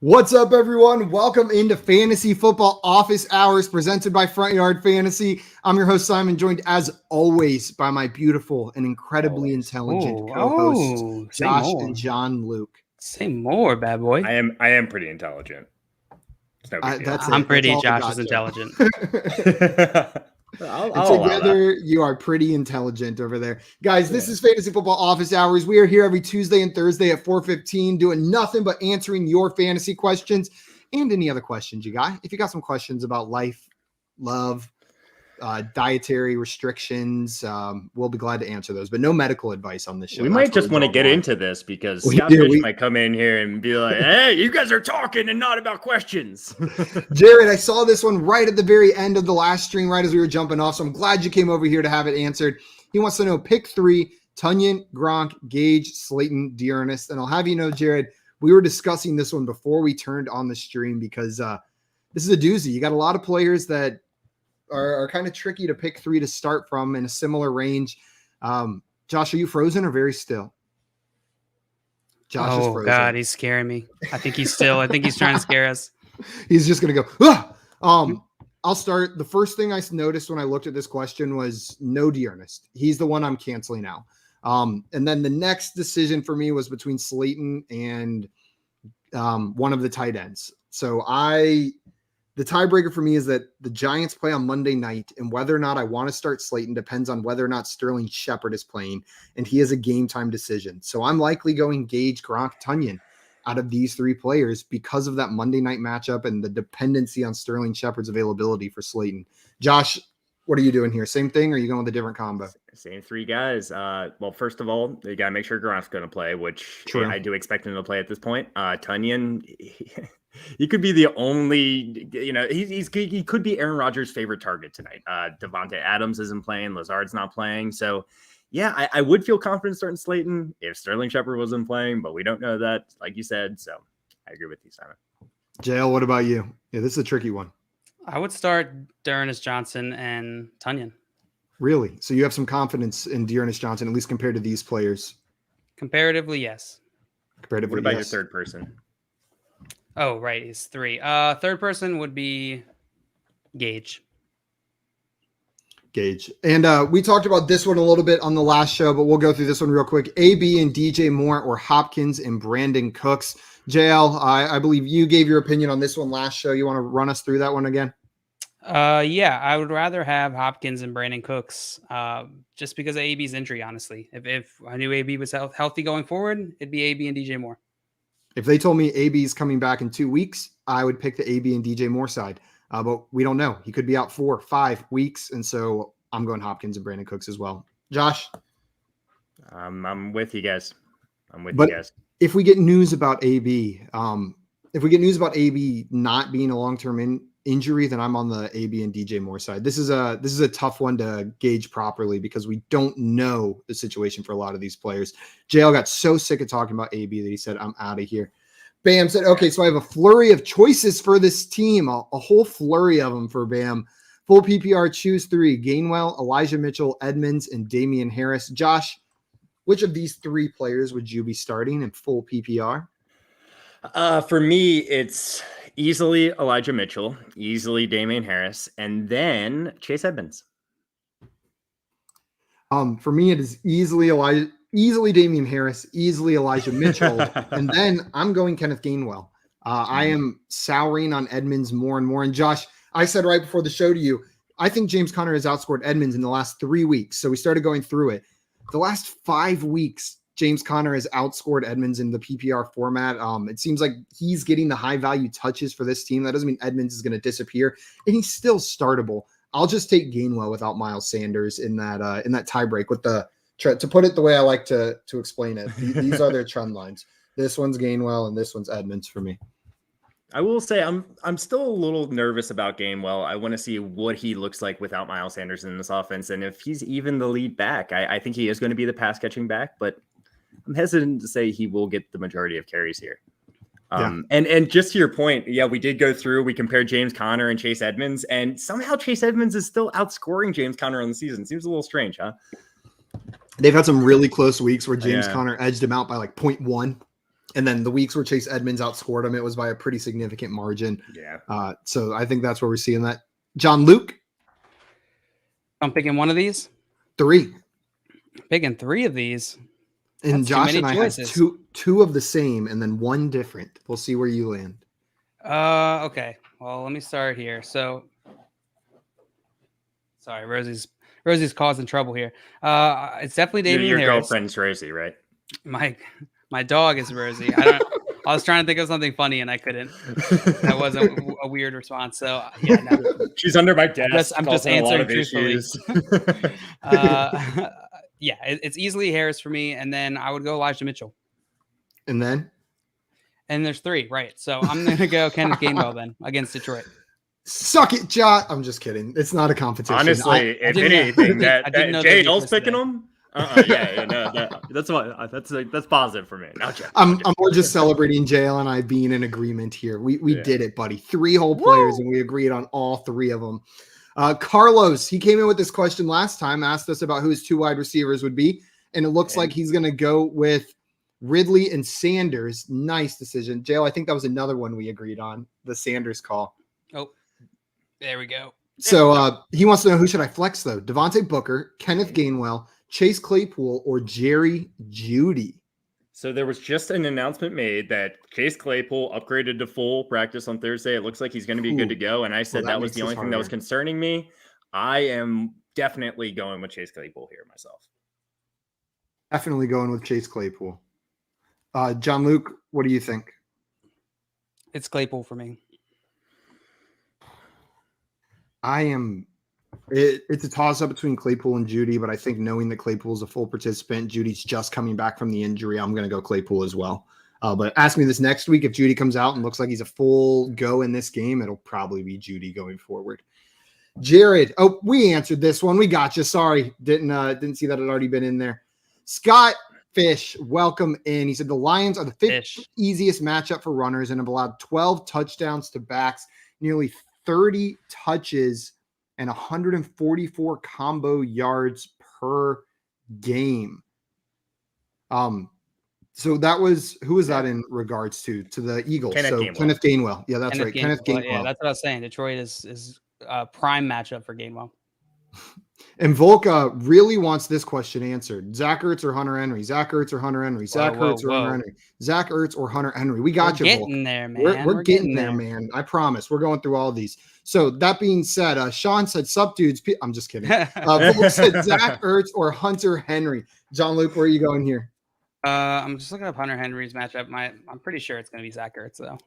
What's up, everyone? Welcome into Fantasy Football Office Hours presented by Front Yard Fantasy. I'm your host, Simon, joined as always by my beautiful and incredibly intelligent co-hosts, Josh and John Luke. Say more, bad boy. I am pretty intelligent. No I'm pretty. Josh is intelligent. Together, you are pretty intelligent over there. Guys, this is Fantasy Football Office Hours. We are here every Tuesday and Thursday at 4:15 doing nothing but answering your fantasy questions and any other questions you got. If you got some questions about life, love, dietary restrictions, we'll be glad to answer those, but no medical advice on this show. We might just want to get into this because Scott Fish might come in here and be like, hey, you guys are talking and not about questions. Jared, I saw this one right at the very end of the last stream, right as we were jumping off, so I'm glad you came over here to have it answered. He wants to know pick 3, Tonyan, Gronk, Gage, Slayton, Dearness. And I'll have you know, Jared, we were discussing this one before we turned on the stream because this is a doozy. You got a lot of players that are kind of tricky to pick 3 to start from in a similar range. Josh, are you frozen or very still? Josh is frozen. God, he's scaring me. I think he's still. I think he's trying to scare us. He's just going to go, ah! I'll start. The first thing I noticed when I looked at this question was no Dearness. He's the one I'm canceling out. And then the next decision for me was between Slayton and one of the tight ends. So the tiebreaker for me is that the Giants play on Monday night, and whether or not I want to start Slayton depends on whether or not Sterling Shepard is playing, and he is a game-time decision. So I'm likely going Gage, Gronk, Tonyan out of these 3 players because of that Monday night matchup and the dependency on Sterling Shepard's availability for Slayton. Josh, what are you doing here? Same thing, or are you going with a different combo? Same 3 guys. Well, first of all, you got to make sure Gronk's going to play, which I do expect him to play at this point. Tonyan, he could be the only, he could be Aaron Rodgers' favorite target tonight. Devontae Adams isn't playing. Lazard's not playing. So, yeah, I would feel confident starting Slayton if Sterling Shepard wasn't playing, but we don't know that, like you said. So I agree with you, Simon. JL, what about you? Yeah, this is a tricky one. I would start Dearness Johnson and Tonyan. Really? So you have some confidence in Dearness Johnson, at least compared to these players? Comparatively, yes. What about your third person? Oh, right. It's 3. Third person would be Gage. And we talked about this one a little bit on the last show, but we'll go through this one real quick. AB and DJ Moore or Hopkins and Brandon Cooks. JL, I believe you gave your opinion on this one last show. You want to run us through that one again? Yeah, I would rather have Hopkins and Brandon Cooks just because of AB's injury, honestly. If I knew AB was healthy going forward, it'd be AB and DJ Moore. If they told me AB is coming back in 2 weeks, I would pick the AB and DJ Moore side. But we don't know. He could be out 4 or 5 weeks. And so I'm going Hopkins and Brandon Cooks as well. Josh? I'm with you guys. You guys. If we get news about AB, not being a long-term injury, then I'm on the AB and DJ Moore side. This is a tough one to gauge properly because we don't know the situation for a lot of these players. JL got so sick of talking about AB that he said, I'm out of here. Bam said, okay, so I have a flurry of choices for this team, a whole flurry of them for Bam. Full PPR, choose 3, Gainwell, Elijah Mitchell, Edmonds, and Damian Harris. Josh, which of these 3 players would you be starting in full PPR? For me, it's easily Elijah Mitchell, easily Damian Harris, and then Chase Edmonds. For me, it is easily Damian Harris, easily Elijah Mitchell, and then I'm going Kenneth Gainwell. I am souring on Edmonds more and more. And Josh, I said right before the show to you, I think James Conner has outscored Edmonds in the last 3 weeks. So we started going through it. The last 5 weeks, James Conner has outscored Edmonds in the PPR format. It seems like he's getting the high-value touches for this team. That doesn't mean Edmonds is going to disappear, and he's still startable. I'll just take Gainwell without Miles Sanders in that tiebreak with to put it the way I like to explain it. These are their trend lines. This one's Gainwell, and this one's Edmonds for me. I will say I'm still a little nervous about Gainwell. I want to see what he looks like without Miles Sanders in this offense, and if he's even the lead back. I think he is going to be the pass-catching back, but I'm hesitant to say he will get the majority of carries here. And just to your point, yeah, we did go through, we compared James Conner and Chase Edmonds, and somehow Chase Edmonds is still outscoring James Conner on the season. Seems a little strange, huh? They've had some really close weeks where James Conner edged him out by like 0.1. And then the weeks where Chase Edmonds outscored him, it was by a pretty significant margin. Yeah. So I think that's where we're seeing that. John Luke? I'm picking one of these. 3. Picking 3 of these. And That's too Josh many and I choices. have two of the same and then one different. We'll see where you land. Okay. Well, let me start here. So, sorry, Rosie's causing trouble here. It's definitely Damian Your Harris. girlfriend's Rosie, right? My dog is Rosie. I was trying to think of something funny and I couldn't. That was a weird response. So yeah, no. She's under my desk. I'm just answering truthfully. Yeah, it's easily Harris for me, and then I would go Elijah Mitchell. And then? And there's 3, right? So I'm gonna go Kenneth Gainwell then against Detroit. Suck it, Josh. I'm just kidding. It's not a competition. Honestly, if anything, that JL's picking today. them. That's positive for me. No, I'm more just celebrating JL and I being in agreement here. We did it, buddy. 3 whole players, and we agreed on all 3 of them. Carlos, he came in with this question last time, asked us about who his 2 wide receivers would be, and it looks like he's going to go with Ridley and Sanders. Nice decision. JL, I think that was another one we agreed on, the Sanders call. Oh, there we go. So he wants to know, who should I flex, though? Devontae Booker, Kenneth Gainwell, Chase Claypool, or Jerry Jeudy? So there was just an announcement made that Chase Claypool upgraded to full practice on Thursday. It looks like he's going to be good to go. And I said that was the only thing that was concerning me. I am definitely going with Chase Claypool here myself. Definitely going with Chase Claypool. John Luke, what do you think? It's Claypool for me. It's a toss-up between Claypool and Jeudy, but I think knowing that Claypool is a full participant, Judy's just coming back from the injury, I'm going to go Claypool as well. But ask me this next week, if Jeudy comes out and looks like he's a full go in this game, it'll probably be Jeudy going forward. Jared, we answered this one. We got you. Sorry, didn't see that it had already been in there. Scott Fish, welcome in. He said the Lions are the 5th easiest matchup for runners and have allowed 12 touchdowns to backs, nearly 30 touches, and 144 combo yards per game. So that was, who was that in regards to the Eagles? Kenneth Gainwell. Yeah, that's right. Kenneth Gainwell. Yeah, that's what I was saying. Detroit is a prime matchup for Gainwell. And Volka really wants this question answered. Zach Ertz or Hunter Henry? Zach Ertz or Hunter Henry? Zach Ertz or Hunter Henry? Zach Ertz or Hunter Henry? We got you, Volka. Getting there, man. We're getting there, man. I promise. We're going through all these. So that being said, Sean said sub dudes. I'm just kidding. Volk said Zach Ertz or Hunter Henry. John Luke, where are you going here? I'm just looking up Hunter Henry's matchup. I'm pretty sure it's going to be Zach Ertz, though.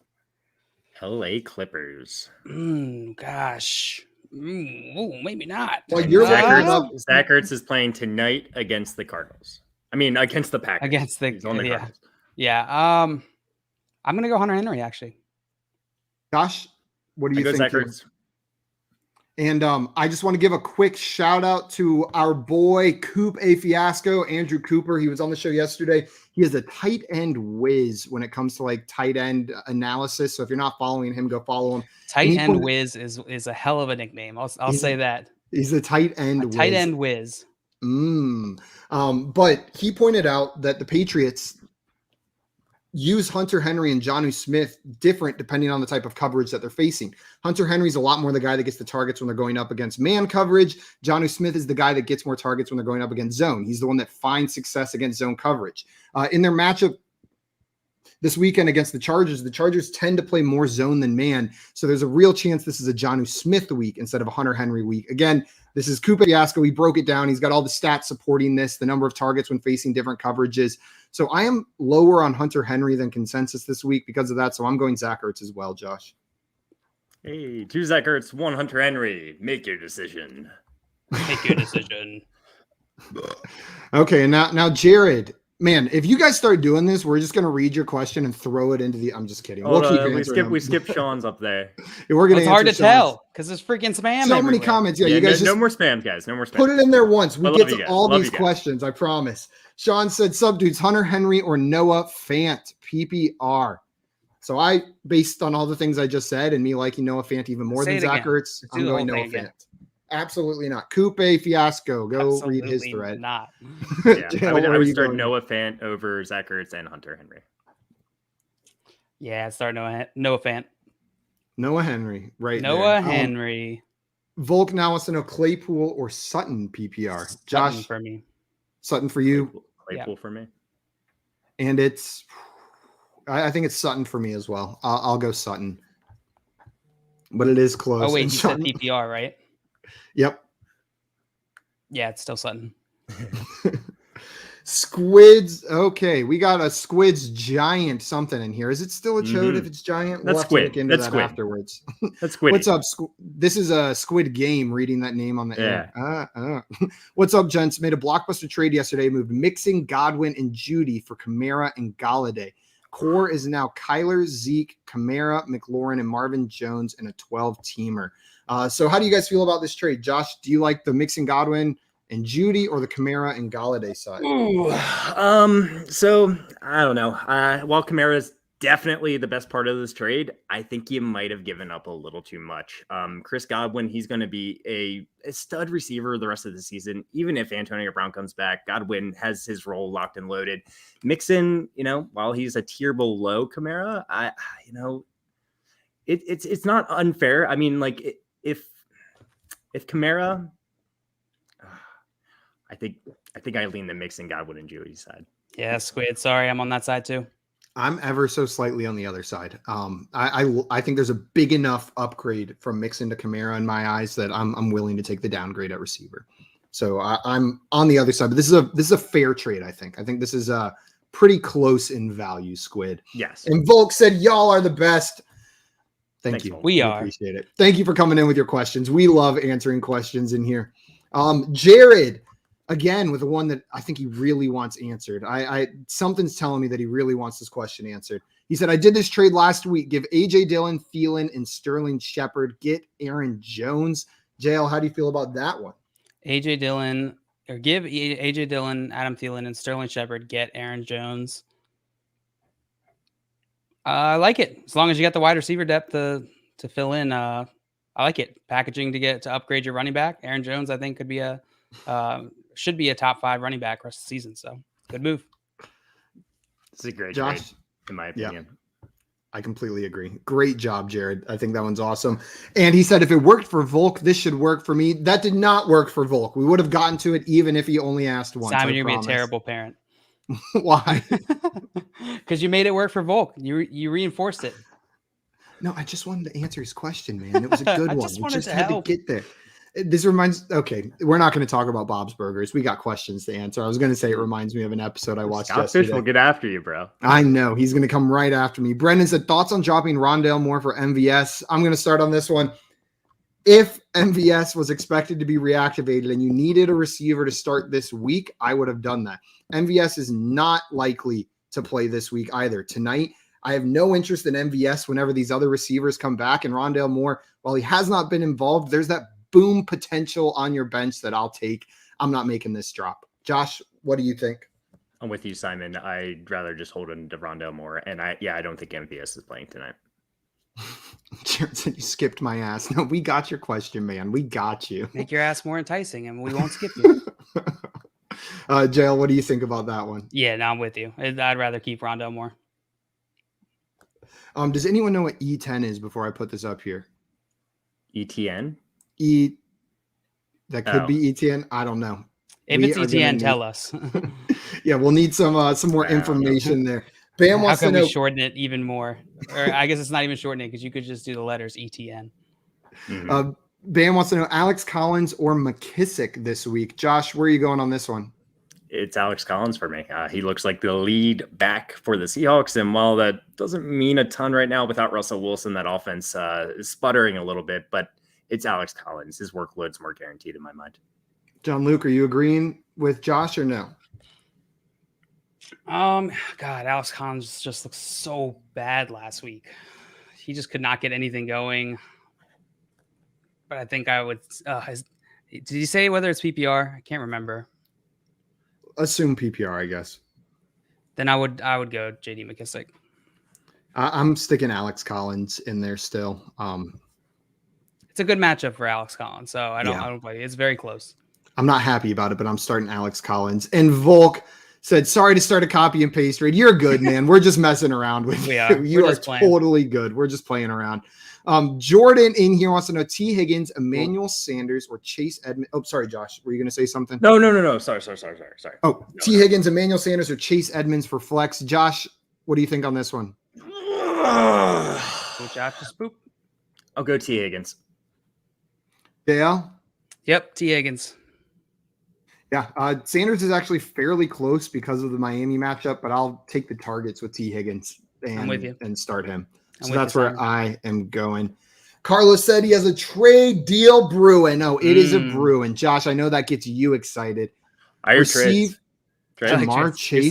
LA Clippers. Gosh. Maybe not. Well, you're Zach Ertz is playing tonight against the Cardinals. I mean, against the Packers. Against the Cardinals. Yeah. I'm going to go Hunter Henry, actually. Josh, what do you think? Zach Ertz. And I just want to give a quick shout out to our boy Coop A Fiasco, Andrew Cooper. He was on the show yesterday. He is a tight end whiz when it comes to like tight end analysis. So if you're not following him, go follow him. Tight end whiz is a hell of a nickname. I'll say that. He's a tight end whiz. Tight end whiz. But he pointed out that the Patriots use Hunter Henry and Jonnu Smith different depending on the type of coverage that they're facing. Hunter Henry's a lot more the guy that gets the targets when they're going up against man coverage. Jonnu Smith is the guy that gets more targets when they're going up against zone. He's the one that finds success against zone coverage. In their matchup this weekend against the Chargers tend to play more zone than man. So there's a real chance this is a Jonnu Smith week instead of a Hunter Henry week. Again, this is Cooper Fiasco. He broke it down. He's got all the stats supporting this, the number of targets when facing different coverages. So I am lower on Hunter Henry than consensus this week because of that. So I'm going Zach Ertz as well, Josh. Hey, 2 Zach Ertz, 1 Hunter Henry. Make your decision. Make your decision. Okay, and now Jared. Man, if you guys start doing this, we're just going to read your question and throw it into the. I'm just kidding. We skip Sean's up there. It's hard to tell because there's freaking spam. So many comments. Yeah, you guys no more spam, guys. No more spam. Put it in there once. We get to all these questions. I promise. Sean said, "Sub dudes, Hunter Henry or Noah Fant PPR." So I, based on all the things I just said, and me liking Noah Fant even more than Zach Ertz, I'm going Noah Fant. Absolutely not. Coupe Fiasco. Go read his thread. Not. Yeah, I would start Noah Fant over Zach Ertz and Hunter Henry. Yeah, start Noah Fant. Noah Henry, right Noah there. Henry. Volk now wants to know Claypool or Sutton PPR. Sutton Josh, for me. Sutton for you. Claypool for me. And I think it's Sutton for me as well. I'll go Sutton. But it is close. Oh, wait, And you said PPR, right? Yep. Yeah, it's still Sutton. Squids. Okay, we got a Squids giant something in here. Is it still a chode if it's giant? That's we'll have squid. to look into That's that squid. afterwards. That's squid. What's up? This is a Squid Game reading that name on the air. What's up, gents? Made a blockbuster trade yesterday. Moved Mixon, Godwin, and Judy for Kamara and Galladay. Core is now Kyler, Zeke, Kamara, McLaurin, and Marvin Jones in a 12-teamer. So how do you guys feel about this trade? Josh, do you like the Mixon, Godwin, and Judy or the Kamara and Galladay side? Ooh, so I don't know. While Kamara is definitely the best part of this trade, I think you might have given up a little too much. Chris Godwin, he's going to be a stud receiver the rest of the season. Even if Antonio Brown comes back, Godwin has his role locked and loaded. Mixon, while he's a tier below Kamara, it's not unfair. I mean, like if Kamara. I think I lean the Mixon, Godwin, and Judy side. Yeah, Squid. Sorry, I'm on that side too. I'm ever so slightly on the other side. I think there's a big enough upgrade from Mixon to Kamara in my eyes that I'm willing to take the downgrade at receiver. So I'm on the other side. But this is a fair trade. I think this is pretty close in value. Squid. Yes. And Volk said, "Y'all are the best." Thanks, you. We We are. appreciate it. Thank you for coming in with your questions. We love answering questions in here. Jared. Again, with the one that I think he really wants answered. Something's telling me that he really wants this question answered. He said, I did this trade last week. Give A.J. Dillon, Thielen, and Sterling Shepard. Get Aaron Jones. JL, how do you feel about that one? AJ Dillon, or give AJ Dillon, Adam Thielen, and Sterling Shepard. Get Aaron Jones. I like it. As long as you got the wide receiver depth to fill in. I like it. Packaging to upgrade your running back. Aaron Jones, I think, should be a top 5 running back rest of the season. So good move. It's a great Josh, trade, in my opinion. Yeah, I completely agree. Great job, Jared. I think that one's awesome. And he said, if it worked for Volk, this should work for me. That did not work for Volk. We would have gotten to it even if he only asked once. Simon, you're going to be a terrible parent. Why? Because you made it work for Volk. You reinforced it. No, I just wanted to answer his question, man. It was a good one. We just had to get there. This reminds, okay, we're not going to talk about Bob's Burgers. We got questions to answer. I was going to say it reminds me of an episode I watched yesterday. Fish will get after you, bro. I know. He's going to come right after me. Brendan said, thoughts on dropping Rondale more for MVS? I'm going to start on this one. If MVS was expected to be reactivated and you needed a receiver to start this week, I would have done that. MVS is not likely to play this week either. Tonight, I have no interest in MVS whenever these other receivers come back. And Rondale Moore, while he has not been involved, there's that boom potential on your bench that I'll take. I'm not making this drop. Josh, what do you think? I'm with you, Simon. I'd rather just hold on to Rondale Moore. And I don't think MVS is playing tonight. Jared said you skipped my ass. No, we got your question, man. We got you. Make your ass more enticing and we won't skip you. JL, what do you think about that one? Yeah, no, I'm with you. I'd rather keep Rondale Moore. Does anyone know what E10 is before I put this up here? ETN? That could be ETN. I don't know. If it's ETN, tell us. Yeah, we'll need some more information there. Bam wants to know. We shorten it even more? Or I guess it's not even shortening because you could just do the letters ETN. Mm-hmm. Bam wants to know Alex Collins or McKissick this week. Josh, where are you going on this one? It's Alex Collins for me. He looks like the lead back for the Seahawks. And while that doesn't mean a ton right now without Russell Wilson, that offense is sputtering a little bit, but it's Alex Collins. His workload's more guaranteed in my mind. John Luke, are you agreeing with Josh or no? God, Alex Collins just looks so bad last week. He just could not get anything going. But I think I would. Did you say whether it's PPR? I can't remember. Assume PPR, I guess. Then I would go JD McKissick. I'm sticking Alex Collins in there still. It's a good matchup for Alex Collins, so I don't play. It's very close. I'm not happy about it, but I'm starting Alex Collins. And Volk said, sorry to start a copy and paste raid. You're good, man. We're just messing around with We you. are. You We're are just playing. totally good. We're just playing around. Jordan in here wants to know T. Higgins, Emmanuel Sanders, or Chase Edmonds. Oh, sorry, Josh. Were you going to say something? No. Sorry. Oh, No. T. Higgins, Emmanuel Sanders, or Chase Edmonds for flex. Josh, what do you think on this one? Go Josh, just boop. I'll go T. Higgins. Dale? Yep, T. Higgins. Yeah, Sanders is actually fairly close because of the Miami matchup, but I'll take the targets with T. Higgins I'm with you. and start him. I'm So with that's you, where Simon. I am going. Carlos said he has a trade deal brewing. No, it is a brewing. Josh, I know that gets you excited. I heard trades. Jamar Chase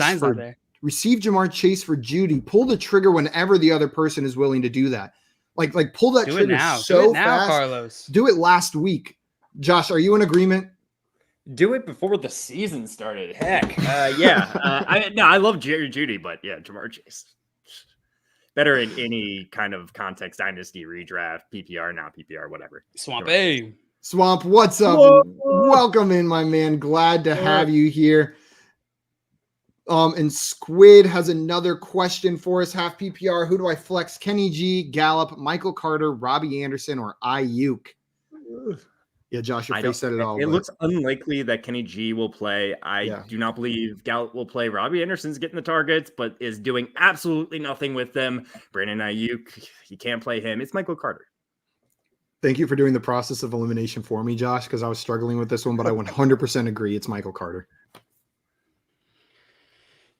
Jamar Chase for Judy. Pull the trigger whenever the other person is willing to do that. Like pull that Do it trigger now. so Do it now, fast. Carlos. Do it last week. Josh, are you in agreement? Do it before the season started. Heck, yeah. I love Jerry Judy, but yeah, Jamar Chase better in any kind of context, dynasty, redraft, PPR, not PPR, whatever. Swamp A. Swamp, what's up? Whoa. Welcome in, my man. Glad to have you here. And Squid has another question for us. Half PPR. Who do I flex? Kenny G, Gallup, Michael Carter, Robbie Anderson, or Ayuk? Yeah, Josh, your face said it all. It looks unlikely that Kenny G will play. I do not believe Gallup will play. Robbie Anderson's getting the targets, but is doing absolutely nothing with them. Brandon Ayuk, you can't play him. It's Michael Carter. Thank you for doing the process of elimination for me, Josh, because I was struggling with this one, but I 100% agree. It's Michael Carter.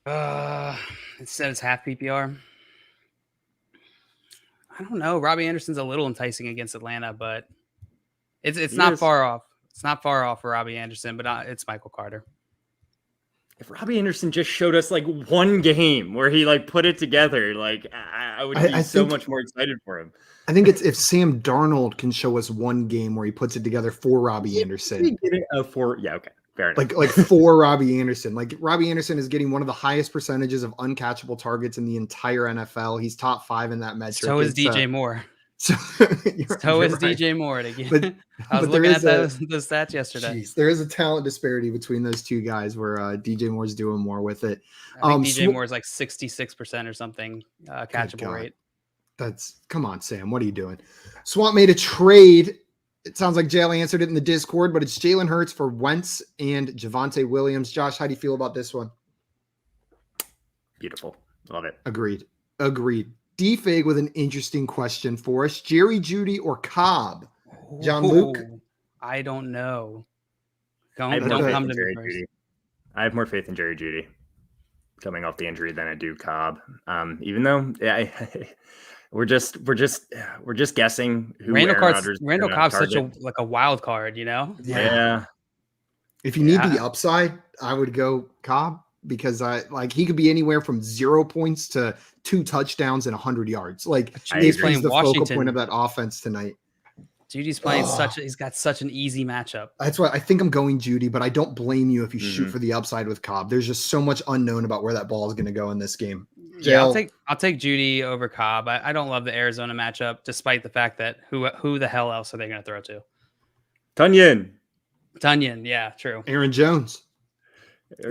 It says half PPR. I don't know. Robbie Anderson's a little enticing against Atlanta, but it's not far off. It's not far off for Robbie Anderson, but it's Michael Carter. If Robbie Anderson just showed us like one game where he like put it together, like I would be so much more excited for him. I think it's if Sam Darnold can show us one game where he puts it together for Robbie Anderson. Okay. Fair enough. Like for Robbie Anderson. Like Robbie Anderson is getting one of the highest percentages of uncatchable targets in the entire NFL. He's top 5 in that metric. So is DJ Moore. So is right. DJ Moore again. But, I was looking at those stats yesterday. Geez, there is a talent disparity between those two guys where DJ Moore's doing more with it. I think DJ Moore's like 66% or something catchable rate. Come on, Sam. What are you doing? Swamp made a trade. It sounds like Jalen answered it in the Discord, but it's Jalen Hurts for Wentz and Javonte Williams. Josh, how do you feel about this one? Beautiful. Love it. Agreed. D-Fig with an interesting question for us. Jerry Jeudy or Cobb? John Luke? I don't know. Don't come to me first. I have more faith in Jerry Jeudy coming off the injury than I do Cobb. Even though we're just guessing who Randall Cobb's such a wild card, you know? Yeah. If you need the upside, I would go Cobb because he could be anywhere from 0 points to 2 touchdowns and 100 yards. Like he's the focal point of that offense tonight. Judy's playing he's got such an easy matchup. That's why I think I'm going Judy, but I don't blame you if you shoot for the upside with Cobb. There's just so much unknown about where that ball is going to go in this game. Yeah, I'll take Judy over Cobb. I don't love the Arizona matchup, despite the fact that who the hell else are they going to throw to? Tunyon, yeah, true. Aaron Jones.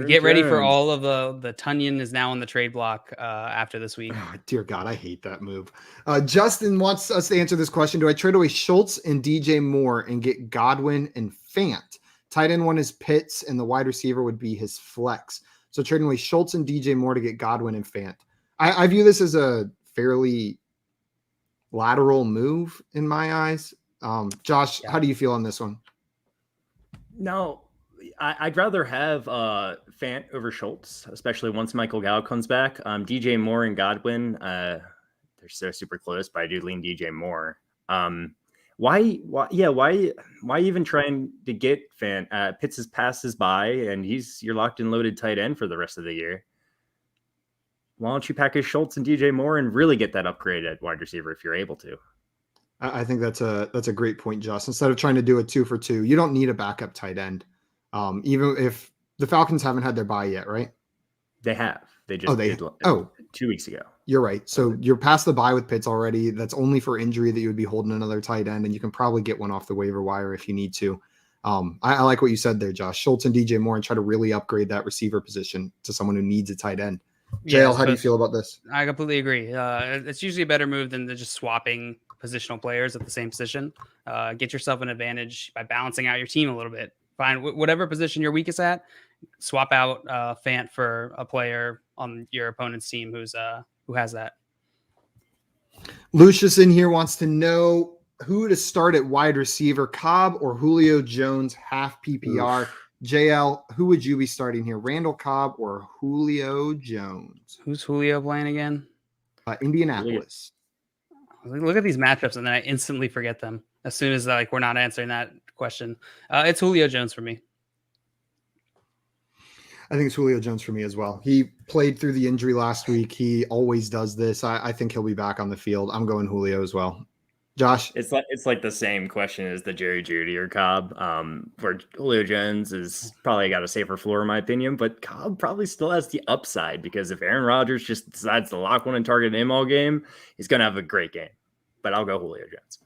Get ready for all of the Tunyon is now on the trade block after this week. Oh, dear God, I hate that move. Justin wants us to answer this question. Do I trade away Schultz and DJ Moore and get Godwin and Fant? Tight end one is Pitts, and the wide receiver would be his flex. So trading away Schultz and DJ Moore to get Godwin and Fant. I view this as a fairly lateral move in my eyes. Josh, how do you feel on this one? No. I'd rather have Fant over Schultz, especially once Michael Gallup comes back. DJ Moore and Godwin, they're so super close, but I do lean DJ Moore. Why even trying to get Fant? Pitts' passes by, and you're locked and loaded tight end for the rest of the year. Why don't you package Schultz and DJ Moore and really get that upgrade at wide receiver if you're able to? I think that's a great point, Josh. Instead of trying to do a 2 for 2, you don't need a backup tight end. Even if the Falcons haven't had their bye yet, right? They have. They just did 2 weeks ago. You're right. So you're past the bye with Pitts already. That's only for injury that you would be holding another tight end, and you can probably get one off the waiver wire if you need to. I like what you said there, Josh. Schultz and DJ Moore, and try to really upgrade that receiver position to someone who needs a tight end. JL, how do you feel about this? I completely agree. It's usually a better move than just swapping positional players at the same position. Get yourself an advantage by balancing out your team a little bit. Find whatever position you're weakest at, swap out Fant for a player on your opponent's team who has that. Lucius in here wants to know who to start at wide receiver, Cobb or Julio Jones, half PPR. Oof. JL, who would you be starting here, Randall Cobb or Julio Jones? Who's Julio playing again? Indianapolis. Look at these matchups, and then I instantly forget them as soon as we're not answering that question. It's Julio Jones for me. I think it's Julio Jones for me as well. He played through the injury last week. He always does this. I think he'll be back on the field. I'm going Julio as well. Josh? It's like the same question as the Jerry Jeudy or Cobb, where Julio Jones is probably got a safer floor in my opinion, but Cobb probably still has the upside because if Aaron Rodgers just decides to lock one and target him all game, he's going to have a great game. But I'll go Julio Jones.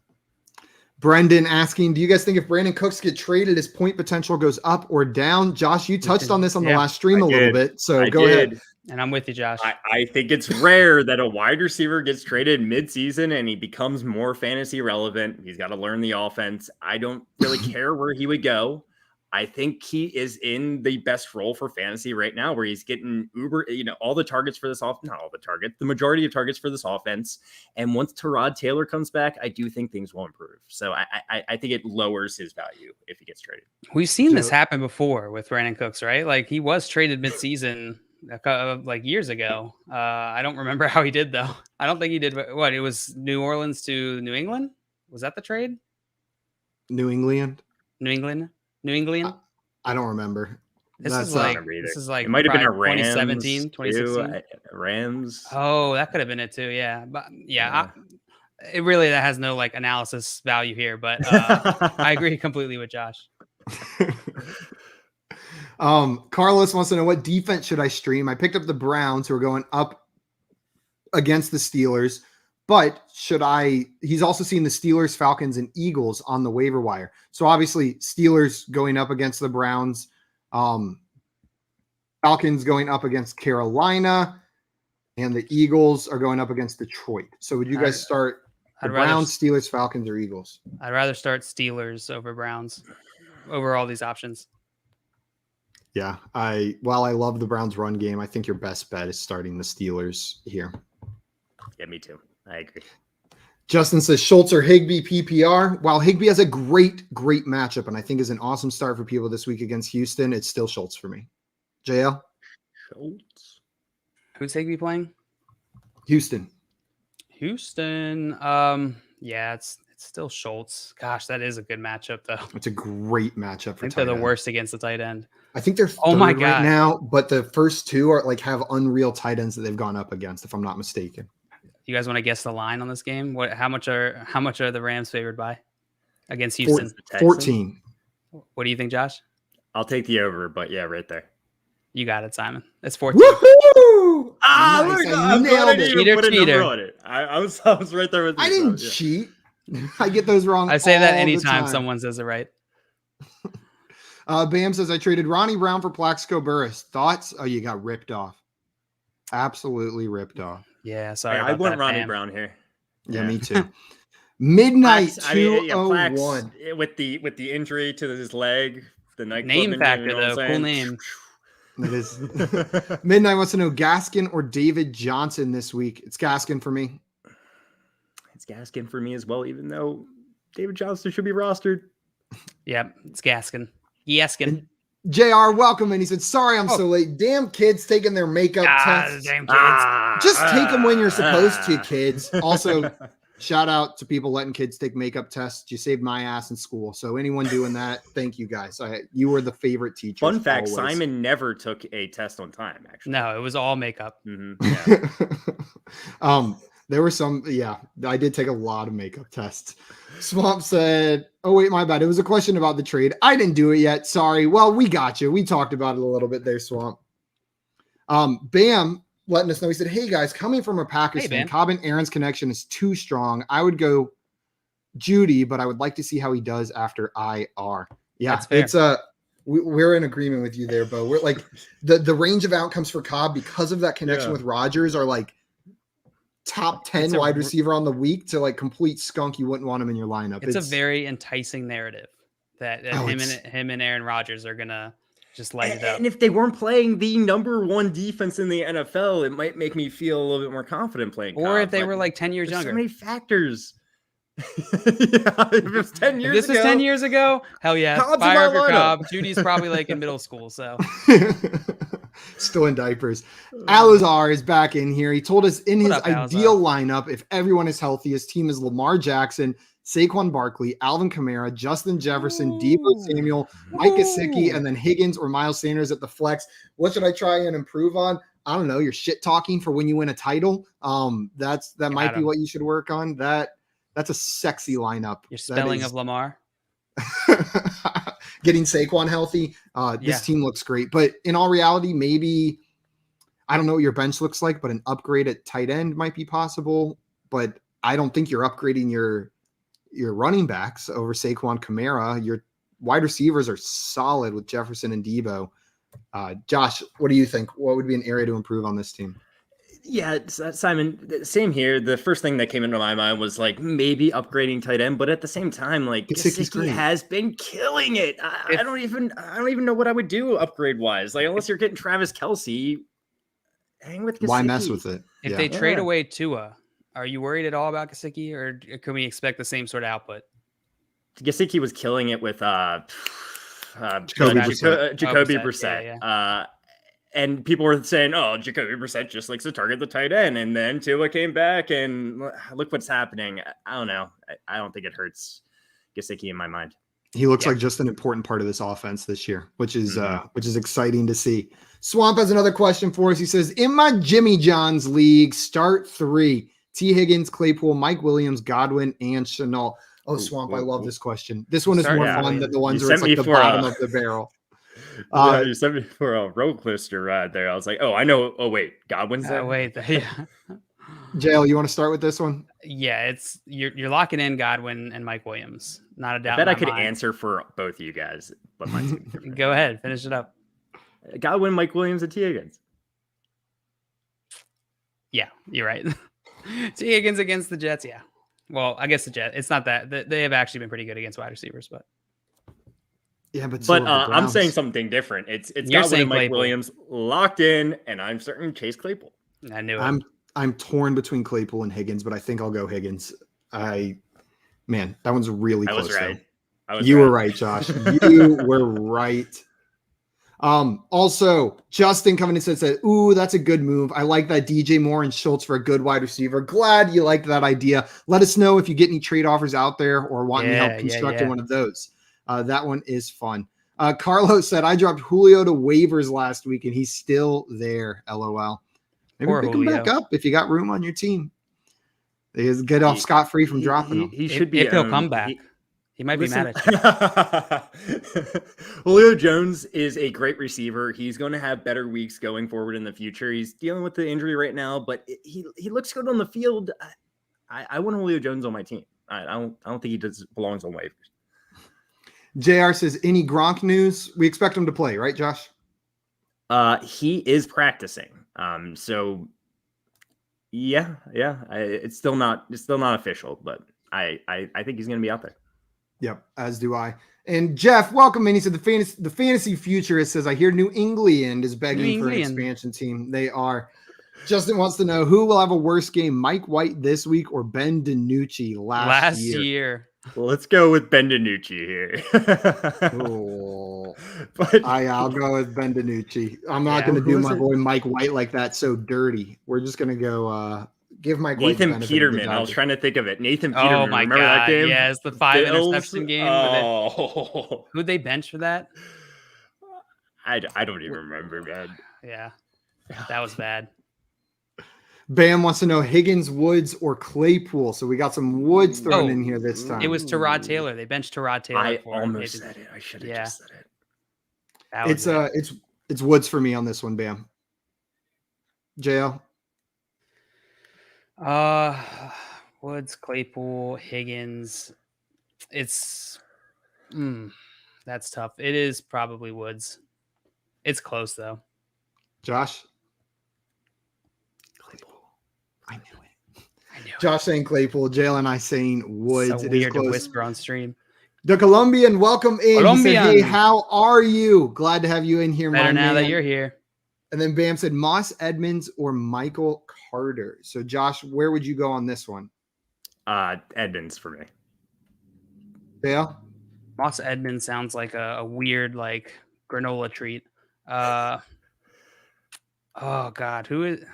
Brendan asking, do you guys think if Brandon Cooks get traded, his point potential goes up or down? Josh, you touched on this on the last stream a little bit, so go ahead. And I'm with you, Josh. I think it's rare that a wide receiver gets traded mid-season and he becomes more fantasy relevant. He's got to learn the offense. I don't really care where he would go. I think he is in the best role for fantasy right now, where he's getting all the targets for this not all the targets, the majority of targets for this offense. And once Tyrod Taylor comes back, I do think things will improve. So I think it lowers his value if he gets traded. We've seen this happen before with Brandon Cooks, right? Like he was traded mid-season years ago. I don't remember how he did though. I don't think he did what it was New Orleans to New England. Was that the trade? New England. I don't remember. This is like it might have been a 2017, 2016. Rams. Oh, that could have been it too. Yeah, but it really that has no analysis value here. But I agree completely with Josh. Carlos wants to know, what defense should I stream? I picked up the Browns, who are going up against the Steelers, but he's also seen the Steelers, Falcons, and Eagles on the waiver wire. So obviously Steelers going up against the Browns, Falcons going up against Carolina, and the Eagles are going up against Detroit. So would you guys start Browns, Steelers, Falcons, or Eagles? I'd rather start Steelers over Browns over all these options. Yeah, while I love the Browns run game, I think your best bet is starting the Steelers here. Yeah, me too. I agree. Justin says Schultz or Higbee PPR. While Higbee has a great matchup and I think is an awesome start for people this week against Houston, it's still Schultz for me. JL? Schultz. Who's Higbee playing? Houston. Yeah, it's still Schultz. Gosh, that is a good matchup though. It's a great matchup for I think they're the worst against the tight end. I think they're third right now, but the first two are have unreal tight ends that they've gone up against, if I'm not mistaken. You guys want to guess the line on this game? How much are the Rams favored by against Houston? 14. What do you think, Josh? I'll take the over, but yeah, right there. You got it, Simon. It's 14. Woohoo! Nice. I nailed it. Cheater. I was right there with you. I didn't cheat. I get those wrong. I say that anytime someone says it right. Bam says I traded Ronnie Brown for Plaxico Burress. Thoughts? Oh, you got ripped off. Absolutely ripped off. Yeah, sorry. I want Ronnie Brown here. Yeah, me too. Midnight 201. With the injury to his leg, the name factor though, cool name. It is. Midnight wants to know Gaskin or David Johnson this week. It's Gaskin for me. It's Gaskin for me as well, even though David Johnson should be rostered. Yep, it's Gaskin. Gaskin. JR, welcome. And he said, sorry, I'm so late. Damn kids taking their makeup tests. Damn kids. Just take them when you're supposed to, kids. Also, shout out to people letting kids take makeup tests. You saved my ass in school. So anyone doing that, thank you guys. You were the favorite teachers. Fun fact, always. Simon never took a test on time, actually. No, it was all makeup. Mm-hmm. Yeah. There were some, I did take a lot of makeup tests. Swamp said, oh, wait, my bad. It was a question about the trade. I didn't do it yet. Sorry. Well, we got you. We talked about it a little bit there, Swamp. Bam letting us know. He said, hey, guys, coming from a Packers fan, Cobb and Aaron's connection is too strong. I would go Judy, but I would like to see how he does after IR. Yeah, That's fair. it's we're in agreement with you there, Bo. We're like the range of outcomes for Cobb because of that connection with Rodgers are like top 10 wide receiver on the week to like complete skunk. You wouldn't want him in your lineup. It's a very enticing narrative that him and Aaron Rodgers are gonna just light it up. And if they weren't playing the number one defense in the NFL, it might make me feel a little bit more confident playing. Or if they were like 10 years younger. So many factors. If it was 10 years this ago. was 10 years ago, hell yeah. Cobb's fire up your Cobb. Judy's probably like in middle school, so. Still in diapers. Alazar is back in here. He told us in his ideal lineup, if everyone is healthy, his team is Lamar Jackson, Saquon Barkley, Alvin Kamara, Justin Jefferson, Deebo Samuel, Mike Gesicki, and then Higgins or Miles Sanders at the flex. What should I try and improve on? I don't know. Your shit talking for when you win a title. That might be what you should work on. That's a sexy lineup. Your spelling of Lamar. Getting Saquon healthy. This team looks great. But in all reality, maybe I don't know what your bench looks like, but an upgrade at tight end might be possible. But I don't think you're upgrading your running backs over Saquon Kamara. Your wide receivers are solid with Jefferson and Deebo. Josh, what do you think? What would be an area to improve on this team? Yeah, Simon, same here. The first thing that came into my mind was like maybe upgrading tight end, but at the same time, like Gesicki has been killing it. I don't even know what I would do upgrade wise. Like unless you're getting Travis Kelce, hang with Gesicki. Why mess with it? If they trade away Tua, are you worried at all about Gesicki, or can we expect the same sort of output? Gesicki was killing it with Jacoby Brissett. Yeah. And people were saying, "Oh, Jacoby Brissett just likes to target the tight end," and then Tua came back, and look what's happening. I don't know. I don't think it hurts Gesicki in my mind. He looks like just an important part of this offense this year, which is exciting to see. Swamp has another question for us. He says, "In my Jimmy John's league, start 3: T. Higgins, Claypool, Mike Williams, Godwin, and Shenault." Oh, Swamp, I love this question. This one is more fun than the ones where it's like the bottom of the barrel. You sent me for a roller coaster ride there. I was like, oh, I know. Oh, wait, Godwin's there? JL, you want to start with this one? Yeah, it's you're locking in Godwin and Mike Williams. Not a doubt. I bet I could answer for both of you guys, but mine's go ahead, finish it up. Godwin, Mike Williams, and T. Higgins. Yeah, you're right. T. Higgins against the Jets. Yeah. Well, I guess the Jets. It's not that they have actually been pretty good against wide receivers, but. Yeah, but I'm saying something different. It's Godwin and Mike Williams locked in, and I'm certain Chase Claypool. I knew it. I'm torn between Claypool and Higgins, but I think I'll go Higgins. Man, that one's really close. You were right, Josh. You were right. Also, Justin coming in said, "Ooh, that's a good move. I like that DJ Moore and Schultz for a good wide receiver. Glad you liked that idea. Let us know if you get any trade offers out there or want any help constructing one of those." That one is fun. Carlos said, "I dropped Julio to waivers last week and he's still there. LOL. Maybe pick him back up if you got room on your team. They get off scot-free from dropping him. He should be. If he'll come back. He might be mad at you. Julio Jones is a great receiver. He's going to have better weeks going forward in the future. He's dealing with the injury right now, but he looks good on the field. I want Julio Jones on my team. I don't think he belongs on waivers." JR says, "Any Gronk news?" We expect him to play, right, Josh? He is practicing. So yeah. It's still not official, but I think he's going to be out there. Yep, as do I. And Jeff, welcome in. He said the fantasy futurist says, "I hear New England is begging for an expansion team." They are. Justin wants to know who will have a worse game, Mike White this week or Ben DiNucci last year. Well, let's go with Ben DiNucci here. But I'll go with Ben DiNucci. I'm not going to do my boy Mike White like that so dirty. We're just going to go give Mike Nathan White Peterman. I was trying to think of it. Nathan Peterman. Oh my Remember God. that game? Yes, the 5 interception game. Oh. Who'd they bench for that? I don't even remember, man. Yeah, that was bad. Bam wants to know Higgins, Woods, or Claypool. So we got some Woods thrown in here this time. It was Tyrod Taylor. They benched Tyrod Taylor. I almost said it. I should have just said it. It's Woods for me on this one, Bam. JL? Woods, Claypool, Higgins. It's That's tough. It is probably Woods. It's close though. Josh? Claypool. I knew it. I knew Josh saying Claypool, Jalen and I saying Woods. So it is weird to close. whisper on stream. The Colombian, welcome in. He said, Colombian. hey, how are you? Glad to have you in here, Better my now man. that you're here. And then Bam said Moss Edmonds or Michael Carter. So Josh, where would you go on this one? Edmonds for me. Yeah. Moss Edmonds sounds like a weird like granola treat. Oh God, who is?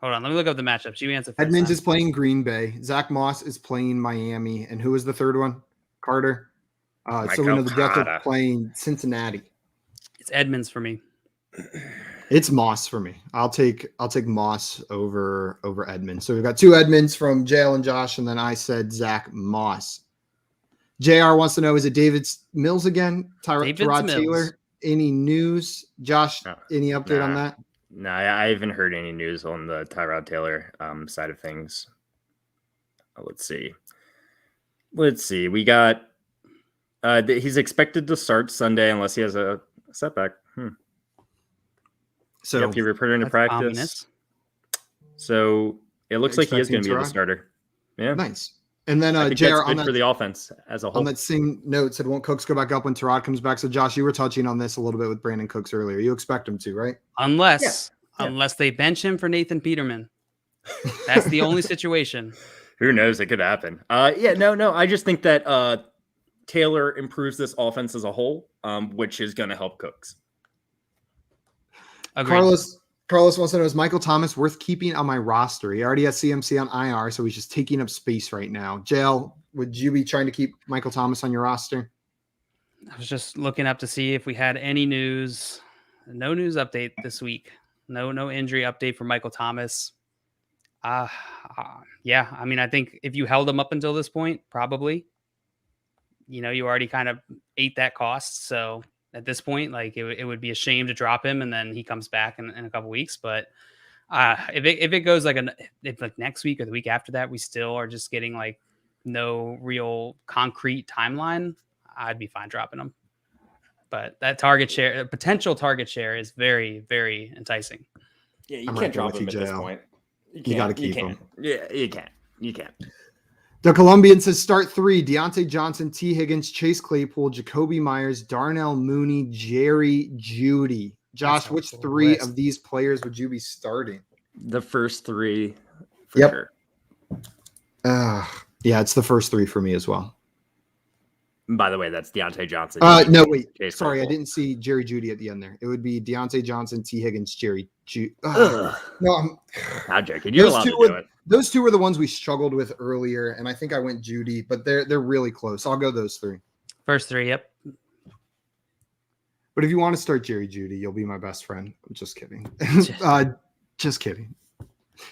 Hold on, let me look up the matchups. You answer first. Edmonds is playing Green Bay. Zach Moss is playing Miami. And who is the third one? Carter. So we know the Ducks are playing Cincinnati. It's Edmonds for me. It's Moss for me. I'll take Moss over Edmonds. So we've got two Edmonds from Jail and Josh, and then I said Zach Moss. JR wants to know, is it David Mills again? Tyrod Taylor? Any news? Josh, any update on that? No, I haven't heard any news on the Tyrod Taylor side of things. Let's see. We got he's expected to start Sunday unless he has a setback. So he returned to practice. Ominous. So it looks like he is going to be the starter. Yeah, nice. And then JR on that, for the offense as a whole. On that same note, said won't Cooks go back up when Tyrod comes back? So Josh, you were touching on this a little bit with Brandon Cooks earlier. You expect him to, right? Unless they bench him for Nathan Peterman. That's the only situation. Who knows? It could happen. No. I just think that Taylor improves this offense as a whole, which is going to help Cooks. Agreed. Carlos wants to know, is Michael Thomas worth keeping on my roster? He already has CMC on IR, so he's just taking up space right now. Jail, would you be trying to keep Michael Thomas on your roster? I was just looking up to see if we had any news. No news update this week. No injury update for Michael Thomas. I mean, I think if you held him up until this point, probably, you already kind of ate that cost. So at this point, like it would be a shame to drop him and then he comes back in a couple weeks. But if it goes like next week or the week after that, we still are just getting like no real concrete timeline, I'd be fine dropping him. But that potential target share is very, very enticing. Yeah, you can't drop him at this point. You got to keep him. Yeah, you can't. The Colombian says start 3, Deontay Johnson, T. Higgins, Chase Claypool, Jacoby Myers, Darnell Mooney, Jerry Jeudy. Josh, which 3 of these players would you be starting? The first 3 for sure. Yeah, it's the first 3 for me as well. By the way, that's Deontay Johnson. No, wait. Chase Sorry, Claypool. I didn't see Jerry Jeudy at the end there. It would be Deontay Johnson, T. Higgins, Jerry Jeudy. No, I'm joking. You're allowed to do it. Those 2 were the ones we struggled with earlier, and I think I went Jeudy, but they're really close. I'll go those 3. First 3, yep. But if you want to start Jerry Jeudy, you'll be my best friend. I'm just kidding. Just kidding.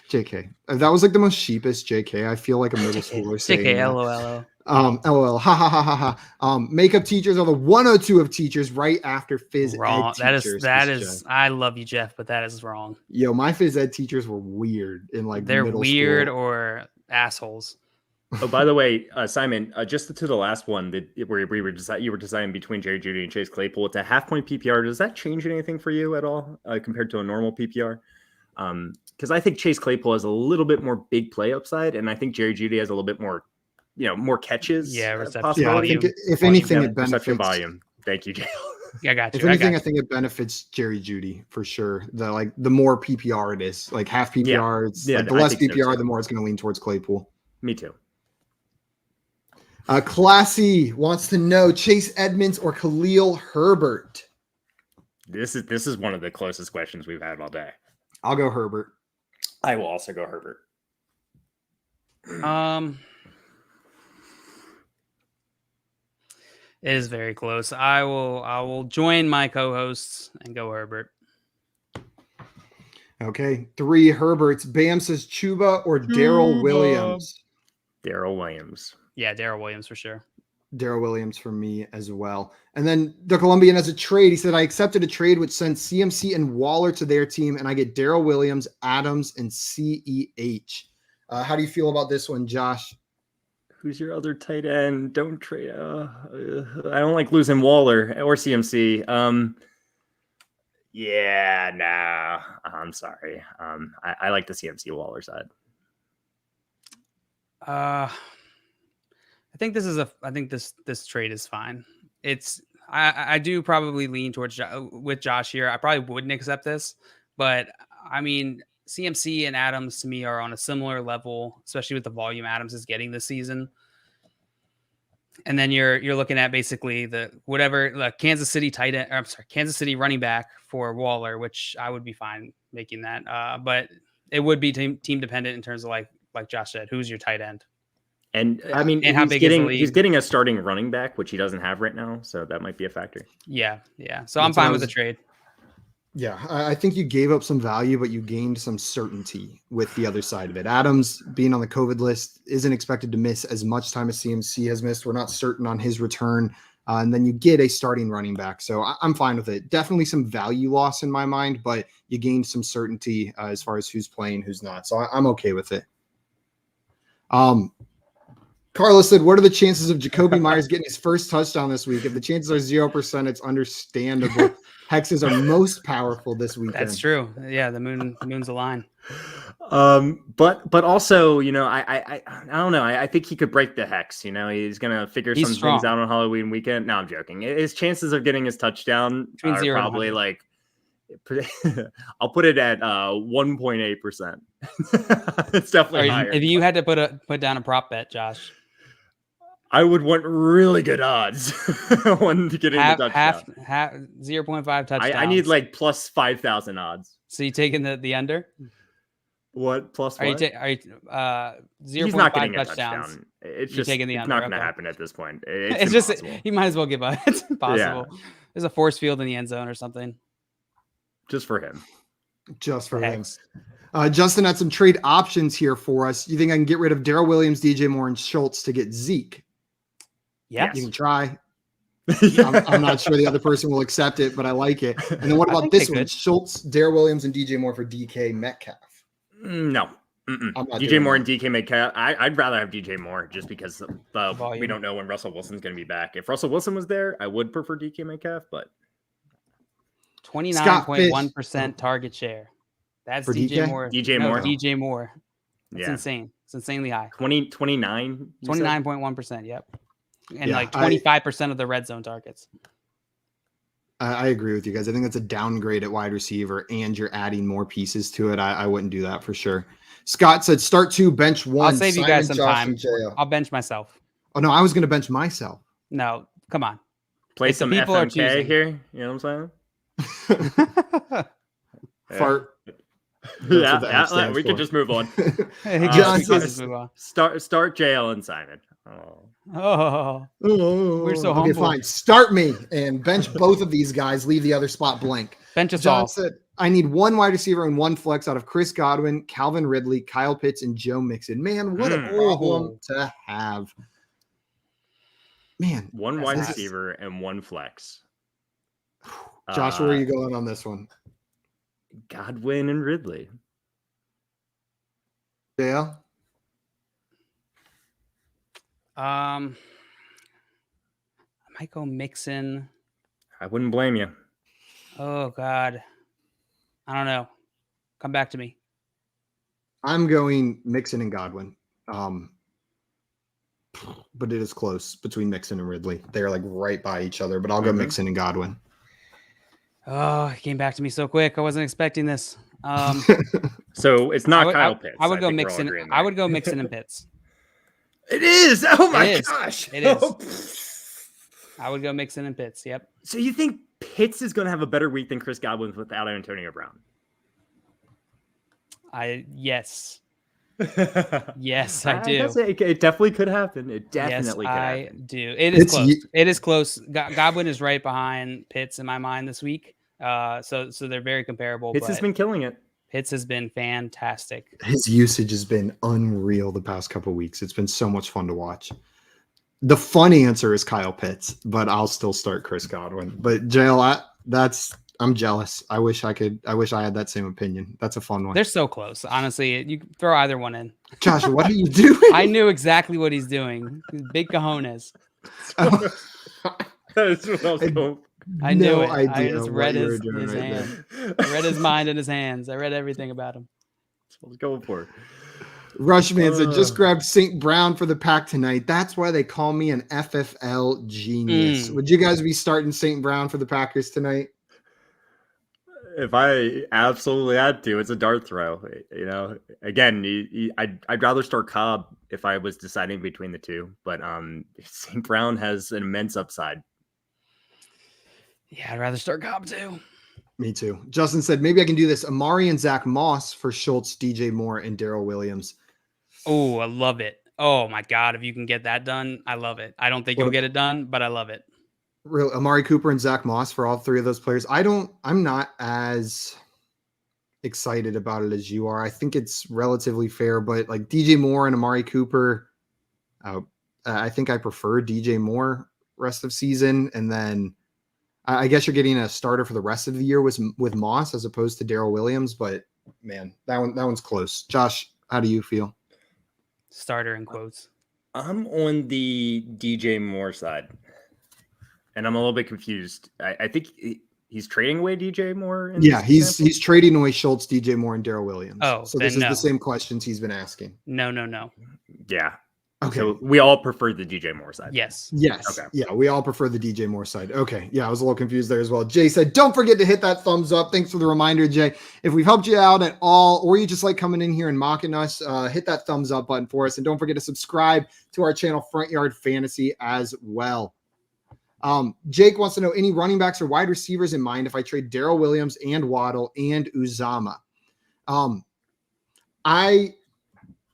JK. That was like the most sheepish JK. I feel like a middle schooler saying JK, LOL. LOL. Ha ha ha ha ha. Makeup teachers are the 102 of teachers right after phys wrong. ed teachers. That is I love you, Jeff, but that is wrong. Yo, my phys ed teachers were weird in like they're middle weird school. Or assholes. Oh, by the way, Simon, just to the last one where you were deciding between Jerry Jeudy and Chase Claypool, it's a half-point PPR. Does that change anything for you at all compared to a normal PPR? Because I think Chase Claypool has a little bit more big play upside, and I think Jerry Jeudy has a little bit more, more catches. Yeah, possibility. Yeah, I think if anything, it benefits volume. Thank you, Jay. I got you. If anything, I think it benefits Jerry Jeudy for sure. The more PPR it is, like half PPR, it's like the less PPR, the more it's going to lean towards Claypool. Me too. Classy wants to know Chase Edmonds or Khalil Herbert. This is one of the closest questions we've had all day. I'll go Herbert. I will also go Herbert. It is very close. I will join my co-hosts and go Herbert. Okay, 3 Herberts. Bam says Chuba or Darrell Williams. Darrell Williams. Yeah, Darrell Williams for sure. Darrell Williams for me as well. And then the Colombian has a trade. He said, I accepted a trade which sends CMC and Waller to their team, and I get Darrell Williams, Adams, and CEH. How do you feel about this one, Josh? Who's your other tight end? Don't trade. I don't like losing Waller or CMC. Yeah, nah. I'm sorry. I like the CMC Waller side. I think this trade is fine. I do probably lean towards with Josh here. I probably wouldn't accept this, but I mean, CMC and Adams to me are on a similar level, especially with the volume Adams is getting this season. And then you're looking at basically the Kansas City tight end. I'm sorry, Kansas City running back for Waller, which I would be fine making that. But it would be team dependent in terms of like Josh said, who's your tight end? And I mean, and how big is the league? He's getting a starting running back, which he doesn't have right now, so that might be a factor. Yeah. So I'm fine with the trade. Yeah, I think you gave up some value, but you gained some certainty with the other side of it. Adams being on the COVID list isn't expected to miss as much time as CMC has missed. We're not certain on his return. And then you get a starting running back. So I'm fine with it. Definitely some value loss in my mind, but you gained some certainty as far as who's playing, who's not. So I'm okay with it. Carlos said, what are the chances of Jacoby Myers getting his first touchdown this week? If the chances are 0%, it's understandable. Hexes are most powerful this weekend. That's true. Yeah, the moon's a line. But also, you know, I don't know. I think he could break the hex. You know, he's gonna figure some things out on Halloween weekend. No, I'm joking. His chances of getting his touchdown are probably like, I'll put it at 1.8%. It's definitely higher. If you had to put down a prop bet, Josh, I would want really good odds when getting the touchdown. 0.5 touchdowns. I need like plus 5,000 odds. So you taking the under? What plus? Are what? you 0.5 He's not getting touchdowns? A touchdown. It's just taking the it's under. not going to Okay. happen at this point. It's just you might as well give up. It's impossible. Yeah. There's a force field in the end zone or something. Just for him. Just for him. Justin had some trade options here for us. You think I can get rid of Darrell Williams, DJ Moore, and Schultz to get Zeke? Yeah, you can try. I'm not sure the other person will accept it, but I like it. And then what about this one? Schultz, Darrell Williams, and DJ Moore for DK Metcalf. No. DJ Moore and DK Metcalf. I'd rather have DJ Moore just because we don't know when Russell Wilson's going to be back. If Russell Wilson was there, I would prefer DK Metcalf, but 29.1% target share. That's for DJ Moore. DJ Moore. That's insane. It's insanely high. 29? 29.1%. Yep. And like 25% of the red zone targets. I agree with you guys. I think that's a downgrade at wide receiver, and you're adding more pieces to it. I wouldn't do that for sure. Scott said, start 2, bench 1. I'll save you guys some time. I'll bench myself. Oh, no, I was going to bench myself. No, come on. Play some FMK here. You know what I'm saying? Fart. Yeah, we could just move on. John says, start JL and Simon. We're so humble. Okay, fine. Start me and bench both of these guys. Leave the other spot blank. Bench us John all. said, I need 1 wide receiver and 1 flex out of Chris Godwin, Calvin Ridley, Kyle Pitts, and Joe Mixon. Man, what a problem to have. Man. 1 wide receiver and 1 flex. Josh, where are you going on this one? Godwin and Ridley. Yeah. I might go Mixon. I wouldn't blame you. Oh God. I don't know. Come back to me. I'm going Mixon and Godwin. But it is close between Mixon and Ridley. They're like right by each other, but I'll go Mixon and Godwin. Oh, it came back to me so quick. I wasn't expecting this. So it's not Kyle Pitts. I would go Mixon. I would go Mixon and Pitts. It is. Oh my gosh. It is. I would go Mixon and Pitts. Yep. So you think Pitts is going to have a better week than Chris Godwin without Antonio Brown? Yes. Yes, I do. It definitely could happen. It definitely could happen. I do. It is close. It is close. Godwin is right behind Pitts in my mind this week. So they're very comparable. Pitts has been killing it. Pitts has been fantastic. His usage has been unreal the past couple of weeks. It's been so much fun to watch. The fun answer is Kyle Pitts, but I'll still start Chris Godwin. But JL, I'm jealous. I wish I had that same opinion. That's a fun one. They're so close. Honestly, you can throw either one in. Josh, what are you doing? I knew exactly what he's doing. Big cojones. That's what I was going. I knew No it. I idea just what read you were his doing right hand. there. I read his mind in his hands. I read everything about him. That's what I was going for. Rushman said, just grabbed St. Brown for the pack tonight. That's why they call me an FFL genius. Would you guys be starting St. Brown for the Packers tonight? If I absolutely had to, it's a dart throw. You know, again, I'd rather start Cobb if I was deciding between the two, but St. Brown has an immense upside. Yeah, I'd rather start Cobb too. Me too. Justin said, maybe I can do this. Amari and Zach Moss for Schultz, DJ Moore, and Darrell Williams. Oh, I love it. Oh my God. If you can get that done, I love it. I don't think you'll get it done, but I love it. Real Amari Cooper and Zach Moss for all three of those players. I'm not as excited about it as you are. I think it's relatively fair, but like DJ Moore and Amari Cooper, I think I prefer DJ Moore rest of season. And then I guess you're getting a starter for the rest of the year with Moss as opposed to Darrell Williams, but man, that one's close. Josh, how do you feel? Starter in quotes. I'm on the DJ Moore side, and I'm a little bit confused. I think he's trading away DJ Moore. He's trading away Schultz, DJ Moore, and Darrell Williams. Oh, so this is the same questions he's been asking. No. Yeah. Okay. So we all prefer the DJ Moore side. Yes. Okay. Yeah, we all prefer the DJ Moore side. Okay. Yeah, I was a little confused there as well. Jay said, don't forget to hit that thumbs up. Thanks for the reminder, Jay. If we've helped you out at all, or you just like coming in here and mocking us, hit that thumbs up button for us. And don't forget to subscribe to our channel, Front Yard Fantasy, as well. Jake wants to know any running backs or wide receivers in mind if I trade Darrell Williams and Waddle and Uzama.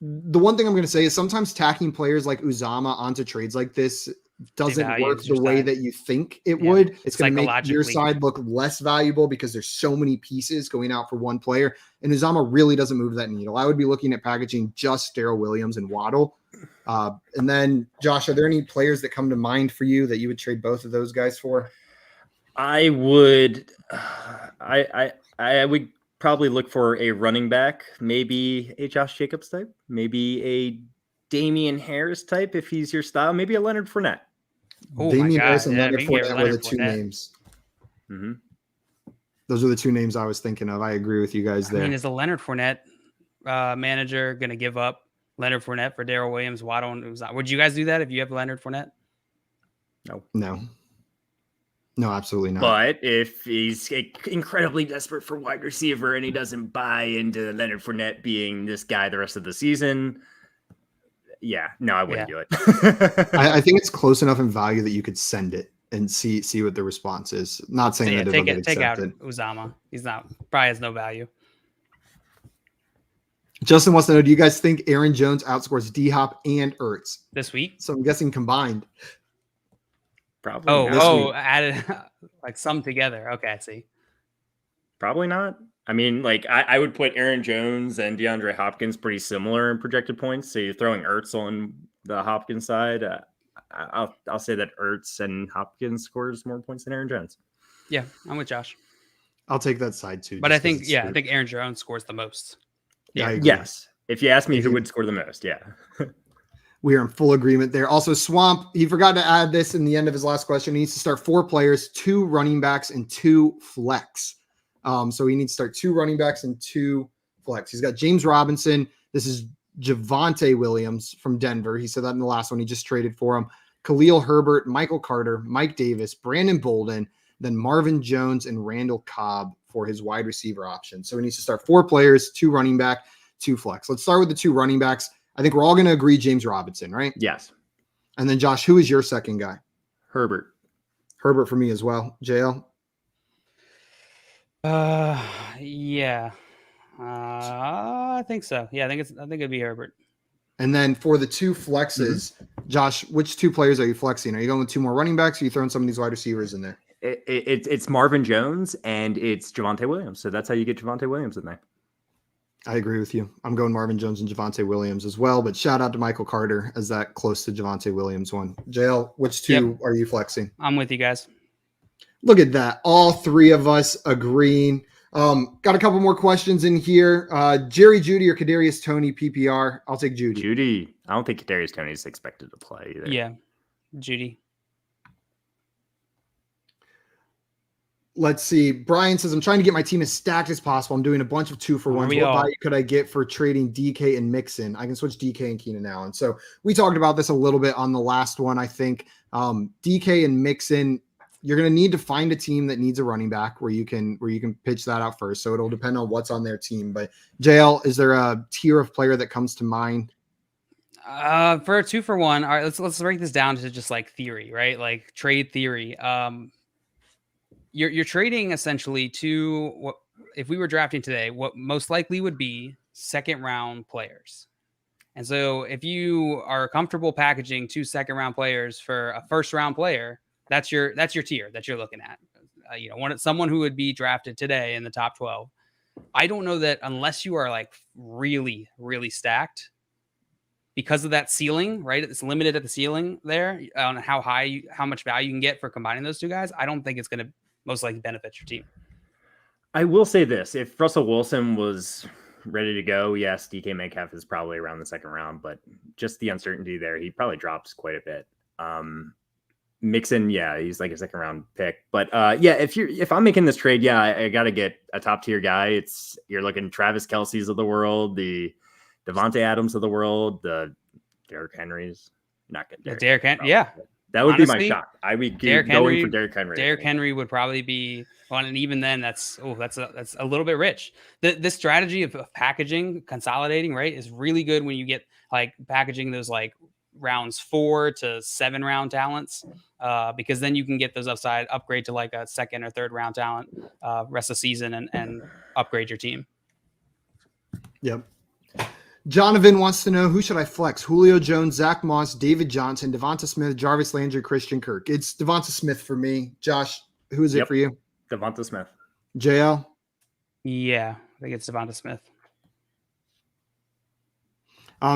The one thing I'm going to say is sometimes tacking players like Uzama onto trades like this doesn't work the way that you think it would. It's going to make your side look less valuable because there's so many pieces going out for one player. And Uzama really doesn't move that needle. I would be looking at packaging just Darrell Williams and Waddle. And then, Josh, are there any players that come to mind for you that you would trade both of those guys for? I would. I would probably look for a running back, maybe a Josh Jacobs type, maybe a Damian Harris type if he's your style, maybe a Leonard Fournette. Oh Damian Harris and Leonard Fournette were the two names. Mm-hmm. Those are the two names I was thinking of. I agree with you guys there. I mean, is the Leonard Fournette manager going to give up Leonard Fournette for Darrell Williams, Waddle, and Uzama? Would you guys do that if you have Leonard Fournette? No, absolutely not. But if he's incredibly desperate for wide receiver and he doesn't buy into Leonard Fournette being this guy the rest of the season, I wouldn't do it. I think it's close enough in value that you could send it and see what the response is. Not saying that it'll get accepted. Take out Uzama. He's probably has no value. Justin wants to know, do you guys think Aaron Jones outscores D-Hop and Ertz this week? So I'm guessing combined. Probably. Added like some together. Okay, I see. Probably not. I mean, like I would put Aaron Jones and DeAndre Hopkins pretty similar in projected points. So you're throwing Ertz on the Hopkins side. I'll say that Ertz and Hopkins scores more points than Aaron Jones. Yeah, I'm with Josh. I'll take that side too. But I think Aaron Jones scores the most. Yeah. Yes. If you ask me who would score the most, yeah. We are in full agreement there. Also, Swamp, he forgot to add this in the end of his last question. He needs to start 4 players, 2 running backs, and 2 flex. So he needs to start 2 running backs and 2 flex. He's got James Robinson. This is Javonte Williams from Denver. He said that in the last one. He just traded for him. Khalil Herbert, Michael Carter, Mike Davis, Brandon Bolden, then Marvin Jones and Randall Cobb for his wide receiver option. So he needs to start 4 players, 2 running back, 2 flex. Let's start with the 2 running backs. I think we're all going to agree James Robinson, right? Yes. And then, Josh, who is your second guy? Herbert for me as well. JL? Yeah. I think so. Yeah, I think it'd be Herbert. And then for the 2 flexes, Josh, which 2 players are you flexing? Are you going with 2 more running backs, or are you throwing some of these wide receivers in there? It's Marvin Jones and it's Javonte Williams. So that's how you get Javonte Williams in there. I agree with you. I'm going Marvin Jones and Javonte Williams as well, but shout out to Michael Carter as that close to Javonte Williams one. JL, which 2 are you flexing? I'm with you guys. Look at that. All three of us agreeing. Got a couple more questions in here. Jerry Judy or Kadarius Toney PPR? I'll take Judy. Judy. I don't think Kadarius Toney is expected to play either. Yeah, Judy. Let's see. Brian says, I'm trying to get my team as stacked as possible. I'm doing a bunch of 2-for-1s. What value could I get for trading DK and Mixon? I can switch DK and Keenan Allen. So we talked about this a little bit on the last one. I think DK and Mixon, you're going to need to find a team that needs a running back where you can pitch that out first. So it'll depend on what's on their team. But JL, is there a tier of player that comes to mind? For a 2-for-1, all right, let's break this down to just like theory, right? Like trade theory. You're trading essentially to what, if we were drafting today, what most likely would be second round players. And so if you are comfortable packaging 2 second round players for a first round player, that's your tier that you're looking at. Someone who would be drafted today in the top 12. I don't know that unless you are like really, really stacked because of that ceiling, right? It's limited at the ceiling there on how much value you can get for combining those two guys. I don't think it's going to most likely benefits your team. I will say this. If Russell Wilson was ready to go, yes, DK Metcalf is probably around the second round, but just the uncertainty there, he probably drops quite a bit. Mixon, yeah, he's like a second round pick. But if I'm making this trade, yeah, I got to get a top tier guy. You're looking Travis Kelce's of the world, the Devontae Adams of the world, the Derrick Henrys. Not good. Derrick Henry, yeah. That would be my shot. I would going for Derrick Henry. Derrick Henry would probably be one, and even then, that's a little bit rich. This strategy of packaging, consolidating, right, is really good when you get like packaging those like rounds 4 to 7 round talents, because then you can get those upgrade to like a second or third round talent rest of the season and upgrade your team. Yep. Jonathan wants to know, who should I flex? Julio Jones, Zach Moss, David Johnson, Devonta Smith, Jarvis Landry, Christian Kirk. It's Devonta Smith for me. Josh, who is it for you? Devonta Smith. JL? Yeah, I think it's Devonta Smith.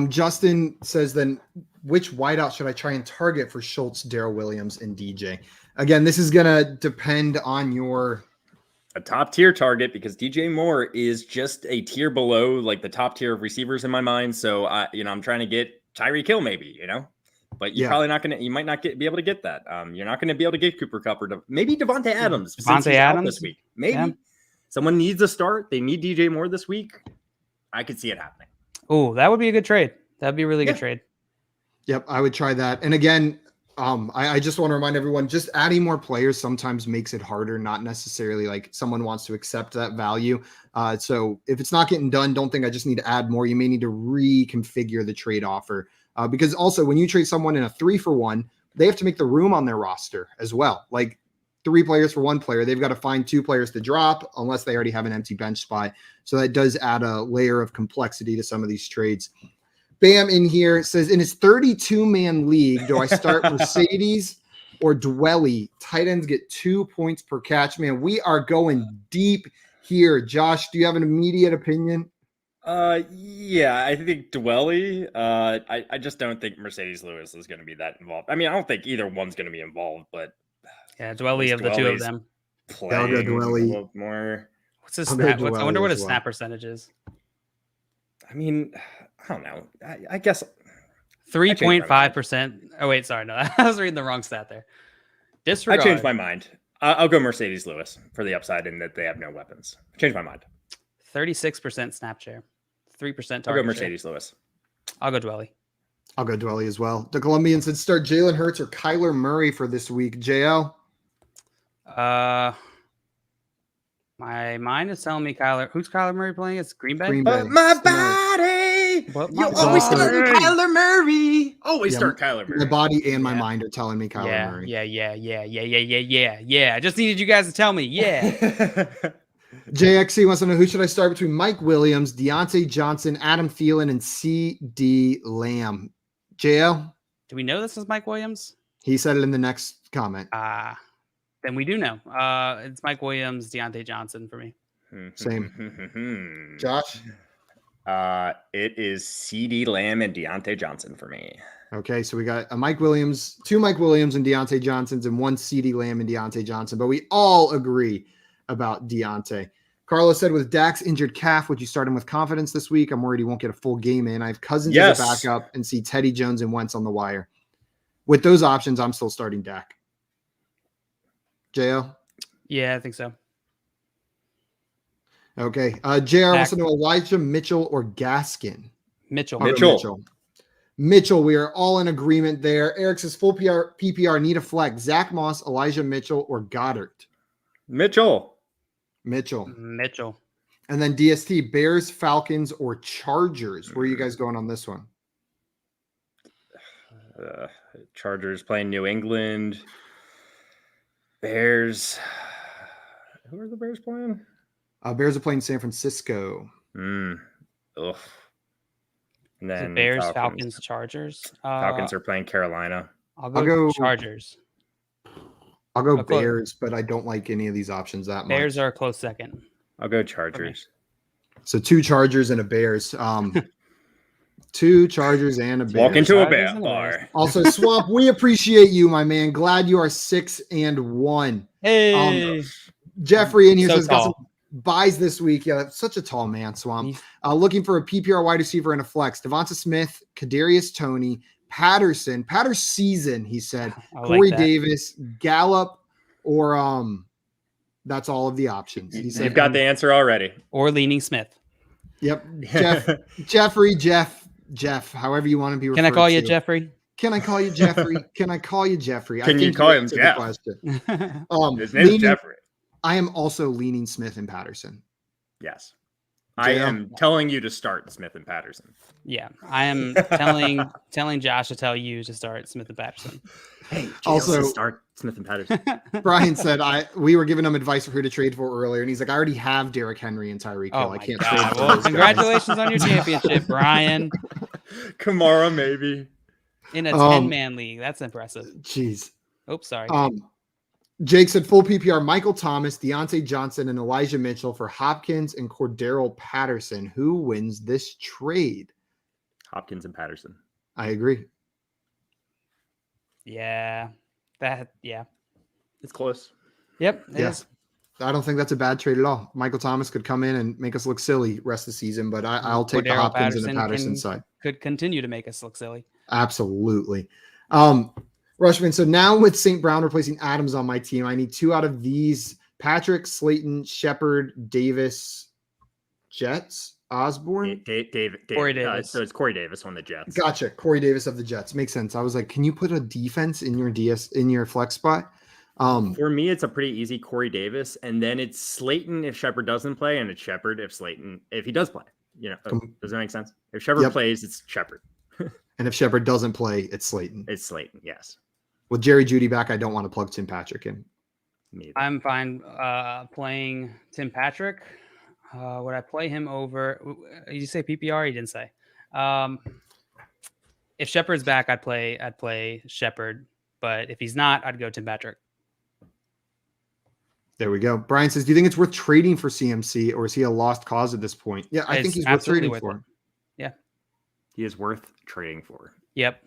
Justin says, then which wideout should I try and target for Schultz, Darrell Williams, and DJ? Again, this is going to depend on your... A top tier target, because DJ Moore is just a tier below like the top tier of receivers in my mind. So I'm trying to get Tyreek Hill maybe, but you're probably not going to, you might not be able to get that. You're not going to be able to get Cooper Kupp or maybe Devontae Adams. Devontae Adams this week. Maybe someone needs a start. They need DJ Moore this week. I could see it happening. Oh, that would be a good trade. That'd be a really good trade. Yep. I would try that. And again, I just want to remind everyone, just adding more players sometimes makes it harder, not necessarily like someone wants to accept that value. So if it's not getting done, don't think I just need to add more. You may need to reconfigure the trade offer, because also when you trade someone in a 3-for-1, they have to make the room on their roster as well. Like 3 players for 1 player, they've got to find 2 players to drop unless they already have an empty bench spot. So that does add a layer of complexity to some of these trades. Bam in here says, in his 32-man league, do I start Mercedes or Dwelly? Tight ends get 2 points per catch. Man, we are going deep here. Josh, do you have an immediate opinion? Yeah, I think Dwelly. I just don't think Mercedes Lewis is going to be that involved. I mean, I don't think either one's going to be involved, but yeah, Dwelly of the two of them. I'll go Dwelly. A little more. What's his snap? I wonder what his snap percentage is. I mean, I don't know. I guess 3.5%. Oh, wait, sorry. No, I was reading the wrong stat there. Disregard. I changed my mind. I'll go Mercedes Lewis for the upside in that they have no weapons. Changed my mind. 36% snap share. 3% target. I'll go Mercedes Lewis. I'll go Dwelly. I'll go Dwelly as well. The Colombian said start Jalen Hurts or Kyler Murray for this week. JL? My mind is telling me Kyler. Who's Kyler Murray playing? It's Green Bay. My body. You always start Kyler Murray. Always start Kyler Murray. My body and my mind are telling me Kyler Murray. Yeah. I just needed you guys to tell me. Yeah. JXC wants to know, who should I start between Mike Williams, Deontay Johnson, Adam Thielen, and CD Lamb? JL? Do we know this is Mike Williams? He said it in the next comment. Then we do know. It's Mike Williams, Deontay Johnson for me. Same. Josh? It is CD Lamb and Deontay Johnson for me. Okay, so we got a Mike Williams, 2 Mike Williams and Deontay Johnsons, and 1 CeeDee Lamb and Deontay Johnson. But we all agree about Deontay. Carlos said, with Dak's injured calf, would you start him with confidence this week? I'm worried he won't get a full game in. I have Cousins as a backup and see Teddy Jones and Wentz on the wire. With those options, I'm still starting Dak. Jo? Yeah, I think so. Okay. JR wants to know Elijah Mitchell or Gaskin. Mitchell. Mitchell, we are all in agreement there. Eric says full PPR, need a flex. Zach Moss, Elijah Mitchell, or Goddard. Mitchell. And then DST, Bears, Falcons, or Chargers. Where are you guys going on this one? Chargers playing New England. Bears. Who are the Bears playing? Bears are playing San Francisco. Ugh. And then Bears, Falcons, Chargers. Falcons are playing Carolina. I'll go Chargers. I'll go Bears, but I don't like any of these options that much. Bears are a close second. I'll go Chargers. Okay. So 2 Chargers and a Bears. 2 Chargers and a Bears. Walk into a Bear bar. Also, Swamp, we appreciate you, my man. Glad you are 6-1. Hey. Jeffrey in here So says got some buys this week. Yeah, such a tall man, Swamp. Looking for a PPR wide receiver and a flex. Devonta Smith, Kadarius Toney, Patterson, season, he said. Corey Davis, Gallup, or that's all of the options. He said, you've got the answer already. Or Leaning Smith. Yep. Jeffrey, Jeff, however you want to be referred to. Can I call you Jeffrey? Can I call you Jeffrey? Can you call him Jeff? His name's Jeffrey. I am also leaning Smith and Patterson. Yes. I am telling you to start Smith and Patterson. Yeah, I am telling Josh to tell you to start Smith and Patterson. Hey, also start Smith and Patterson. Brian said we were giving him advice for who to trade for earlier, and he's like, I already have Derrick Henry and Tyreek Hill. I can't trade for those congratulations on your championship, Brian. Kamara, maybe. In a 10-man league. That's impressive. Jeez. Oops, sorry. Jake said full PPR, Michael Thomas, Deontay Johnson, and Elijah Mitchell for Hopkins and Cordero Patterson. Who wins this trade? Hopkins and Patterson. I agree. Yeah. It's close. Yep. Yes. I don't think that's a bad trade at all. Michael Thomas could come in and make us look silly rest of the season, but I'll take the Hopkins and the Patterson side. Could continue to make us look silly. Absolutely. Rushman, so now with St. Brown replacing Adams on my team, I need 2 out of these: Patrick, Slayton, Shepard, Davis, Jets, Osborne. Corey Davis. So it's Corey Davis on the Jets. Gotcha. Corey Davis of the Jets. Makes sense. I was like, can you put a defense in your flex spot? For me, it's a pretty easy Corey Davis, and then it's Slayton if Shepard doesn't play, and it's Shepard if he does play. Does that make sense? If Shepard plays, it's Shepard. And if Shepard doesn't play, it's Slayton. It's Slayton, yes. With Jerry Jeudy back, I don't want to plug Tim Patrick in. I'm fine playing Tim Patrick. Would I play him over? Did you say PPR? He didn't say. If Shepard's back, I'd play Shepard. But if he's not, I'd go Tim Patrick. There we go. Brian says, do you think it's worth trading for CMC, or is he a lost cause at this point? Yeah, I think he's worth trading for. Yeah. He is worth trading for. Yep.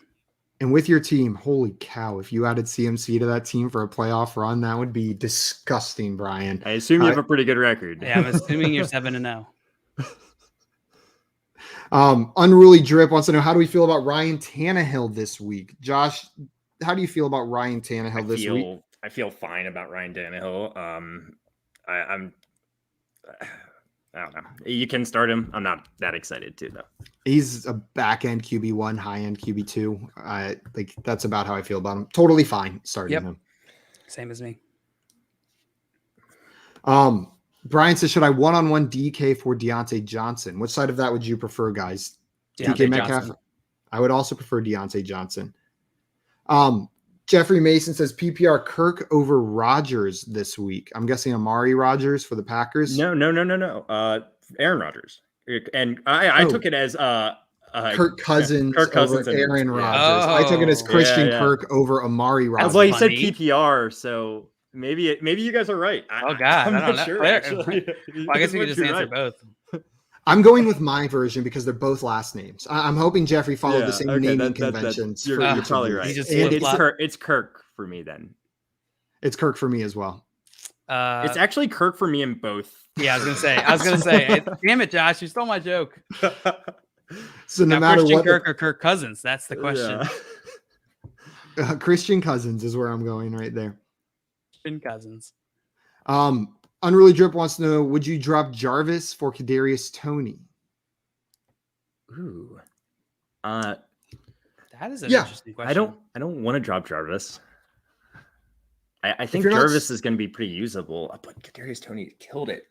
And with your team, holy cow, if you added CMC to that team for a playoff run, that would be disgusting, Brian. I assume you have a pretty good record. Yeah, I'm assuming you're 7-0. Unruly Drip wants to know, how do we feel about Ryan Tannehill this week? Josh, how do you feel about Ryan Tannehill this week? I feel fine about Ryan Tannehill. I don't know. You can start him. I'm not that excited too, though. He's a back-end QB1, high-end QB2. That's about how I feel about him. Totally fine starting him. Same as me. Brian says, should I one-on-one DK for Deontay Johnson? Which side of that would you prefer, guys? DK Metcalf? Johnson. I would also prefer Deontay Johnson. Jeffrey Mason says PPR Kirk over Rodgers this week. I'm guessing Amari Rodgers for the Packers. No. Aaron Rodgers. And I took it as Kirk Cousins over Aaron Rodgers. I took it as Christian Kirk over Amari Rodgers. Well, he said PPR, so maybe you guys are right. I'm not sure. Actually. Well, I guess we could just answer both. I'm going with my version because they're both last names. I'm hoping Jeffrey followed the same naming conventions. You're for each of probably these. right. He just It's flip-flop. Kirk. It's Kirk for me then. It's Kirk for me as well. It's actually Kirk for me in both. Yeah, I was gonna say. Damn it, Josh! You stole my joke. So no Now, matter Christian what, Kirk or Kirk Cousins? That's the question. Christian Cousins is where I'm going right there. Christian Cousins. Unruly Drip wants to know: would you drop Jarvis for Kadarius Toney? Ooh. That is an interesting question. I don't want to drop Jarvis. I think you're not- Jarvis is going to be pretty usable, but Kadarius Toney killed it.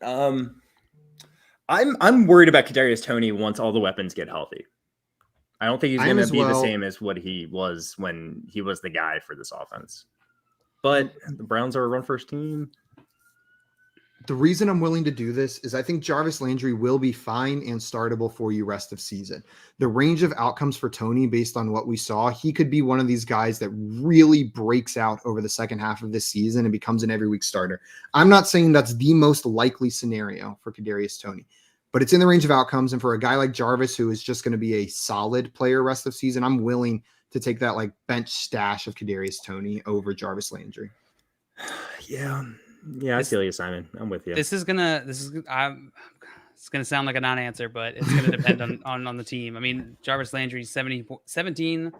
I'm worried about Kadarius Toney once all the weapons get healthy. I don't think he's going to be the same as what he was when he was the guy for this offense. But the Browns are a run-first team. The reason I'm willing to do this is I think Jarvis Landry will be fine and startable for you rest of season. The range of outcomes for Toney, based on what we saw, he could be one of these guys that really breaks out over the second half of this season and becomes an every week starter. I'm not saying that's the most likely scenario for Kadarius Toney, but it's in the range of outcomes. And for a guy like Jarvis, who is just going to be a solid player rest of season, I'm willing to take that like bench stash of Kadarius Toney over Jarvis Landry. Yeah, I feel you, Simon. I'm with you. It's gonna sound like a non-answer, but it's gonna depend on the team. I mean, Jarvis Landry 17.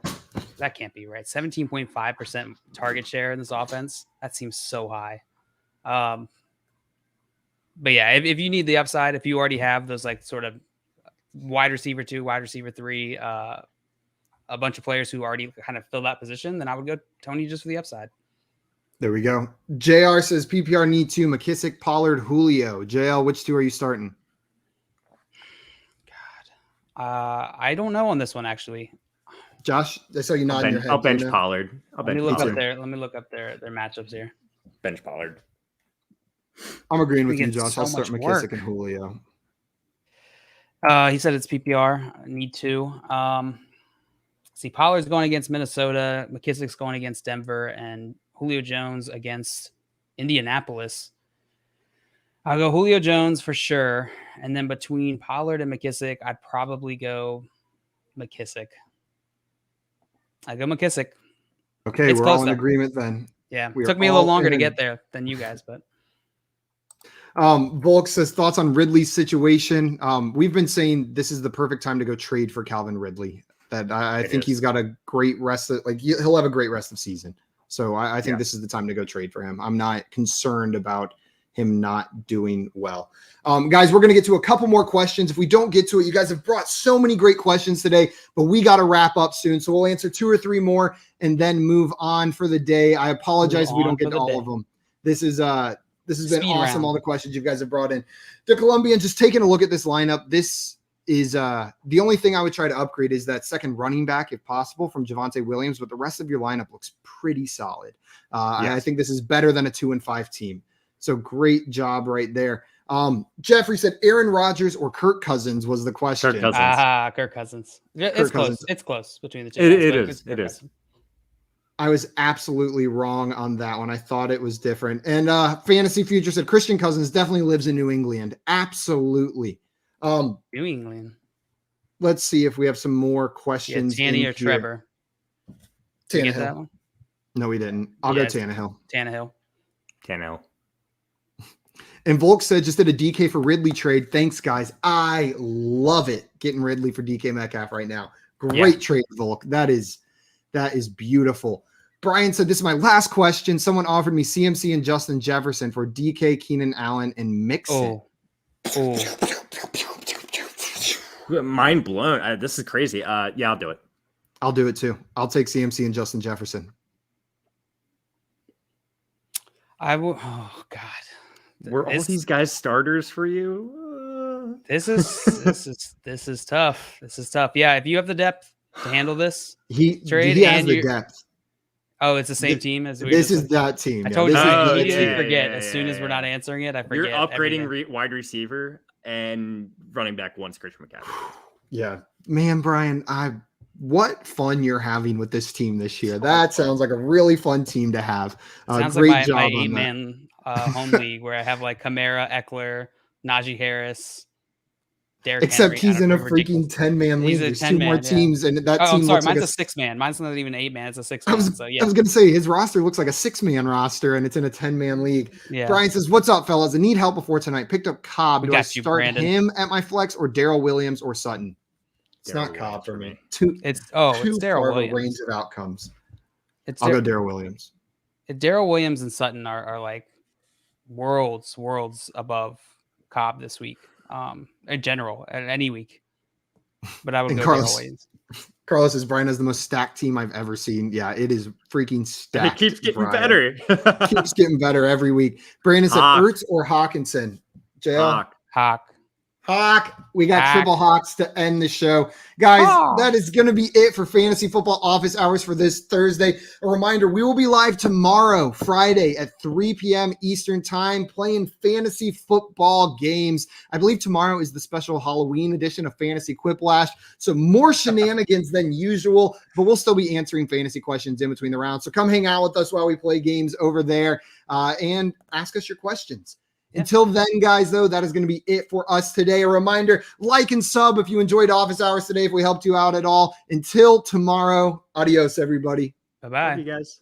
That can't be right. 17.5% target share in this offense. That seems so high. But yeah, if you need the upside, if you already have those like sort of wide receiver 2, wide receiver 3, a bunch of players who already kind of fill that position, then I would go Toney just for the upside. There we go. JR says PPR need 2, McKissick, Pollard, Julio. JL, which 2 are you starting? God. I don't know on this one, actually. Josh, I saw you nodding your head. I'll bench Pollard. Let me look up their matchups here. Bench Pollard. I'm agreeing with you, Getting Josh. so I'll start much McKissick work. and Julio. He said it's PPR. Need 2. See, Pollard's going against Minnesota. McKissick's going against Denver, and Julio Jones against Indianapolis. I'll go Julio Jones for sure. And then between Pollard and McKissick, I'd probably go McKissick. I go McKissick. Okay, It's we're close, all in though. agreement then. Yeah, We it are took me a little all longer to in. get there than you guys, but Volk says thoughts on Ridley's situation. We've been saying this is the perfect time to go trade for Calvin Ridley. That I think he's got a great rest of he'll have a great rest of season. So I think this is the time to go trade for him. I'm not concerned about him not doing well. Guys, we're going to get to a couple more questions. If we don't get to it, you guys have brought so many great questions today, but we got to wrap up soon. So we'll answer 2 or 3 more and then move on for the day. I apologize if we don't get to all of them. This has been awesome. All the questions you guys have brought in. The Colombian, just taking a look at this lineup. This is the only thing I would try to upgrade is that second running back, if possible, from Javonte Williams, but the rest of your lineup looks pretty solid. I think this is better than a 2-5 team. So great job right there. Jeffrey said Aaron Rodgers or Kirk Cousins was the question. Kirk Cousins. Kirk Cousins. It's close. It's close between the two. It is. I was absolutely wrong on that one. I thought it was different. And Fantasy Future said Christian Cousins definitely lives in New England. Absolutely. New England. Let's see if we have some more questions. Tanny or Trevor? Tannehill. Get that one? No, we didn't. I'll go Tannehill. Tannehill. And Volk said just did a DK for Ridley trade. Thanks, guys. I love it. Getting Ridley for DK Metcalf right now. Great trade, Volk. That is beautiful. Brian said, this is my last question. Someone offered me CMC and Justin Jefferson for DK, Keenan Allen, and Mixon. Mind blown. This is crazy. Yeah, I'll do it. I'll do it too. I'll take CMC and Justin Jefferson. I will. Oh God. Were all these guys starters for you? This is tough. This is tough. Yeah, if you have the depth to handle this trade, he has the depth. Oh, it's the same team as this is that team. I told you I immediately forget. As soon as we're not answering it, I forget. You're upgrading wide receiver and running back once Christian McCaffrey. Yeah, man, Brian, what fun you're having with this team this year. That sounds like a really fun team to have. Sounds great like job my on 8-man home league where I have like Kamara, Eckler, Najee Harris, Derrick Except Henry he's out in a of freaking 10-man He's league. a There's 2 more 10-man, yeah. teams, and that Oh, team I'm sorry. looks like Mine's a 6-man. Mine's not even 8-man. It's a 6-man. I was going to say his roster looks like a 6-man roster, and it's in a 10-man league. Yeah. Brian says, "What's up, fellas? I need help before tonight. Picked up Cobb. We Do I got you, start Brandon. him at my flex or Daryl Williams or Sutton?" It's Darrell not Cobb for me. It's Too Daryl far of a Williams. range of outcomes. It's I'll go Daryl Williams. Daryl Williams and Sutton are like worlds above Cobb this week. In general, at any week. But I would And go Daryl Williams. Carlos says Brian has the most stacked team I've ever seen. Yeah, it is freaking stacked. It keeps getting Brian. better. Keeps getting better every week. Brandon said Hawk. Ertz or Hawkinson. JL? Hawk. Hawk. We got Hawk. triple Hawks to end the show. Guys, Hawk. that is going to be it for Fantasy Football Office Hours for this Thursday. A reminder, we will be live tomorrow, Friday at 3 p.m. Eastern Time, playing fantasy football games. I believe tomorrow is the special Halloween edition of Fantasy Quiplash, so more shenanigans than usual, but we'll still be answering fantasy questions in between the rounds. So come hang out with us while we play games over there and ask us your questions. Until then, guys, though, that is going to be it for us today. A reminder, like and sub if you enjoyed Office Hours today, if we helped you out at all. Until tomorrow, adios, everybody. Bye-bye. Love you guys.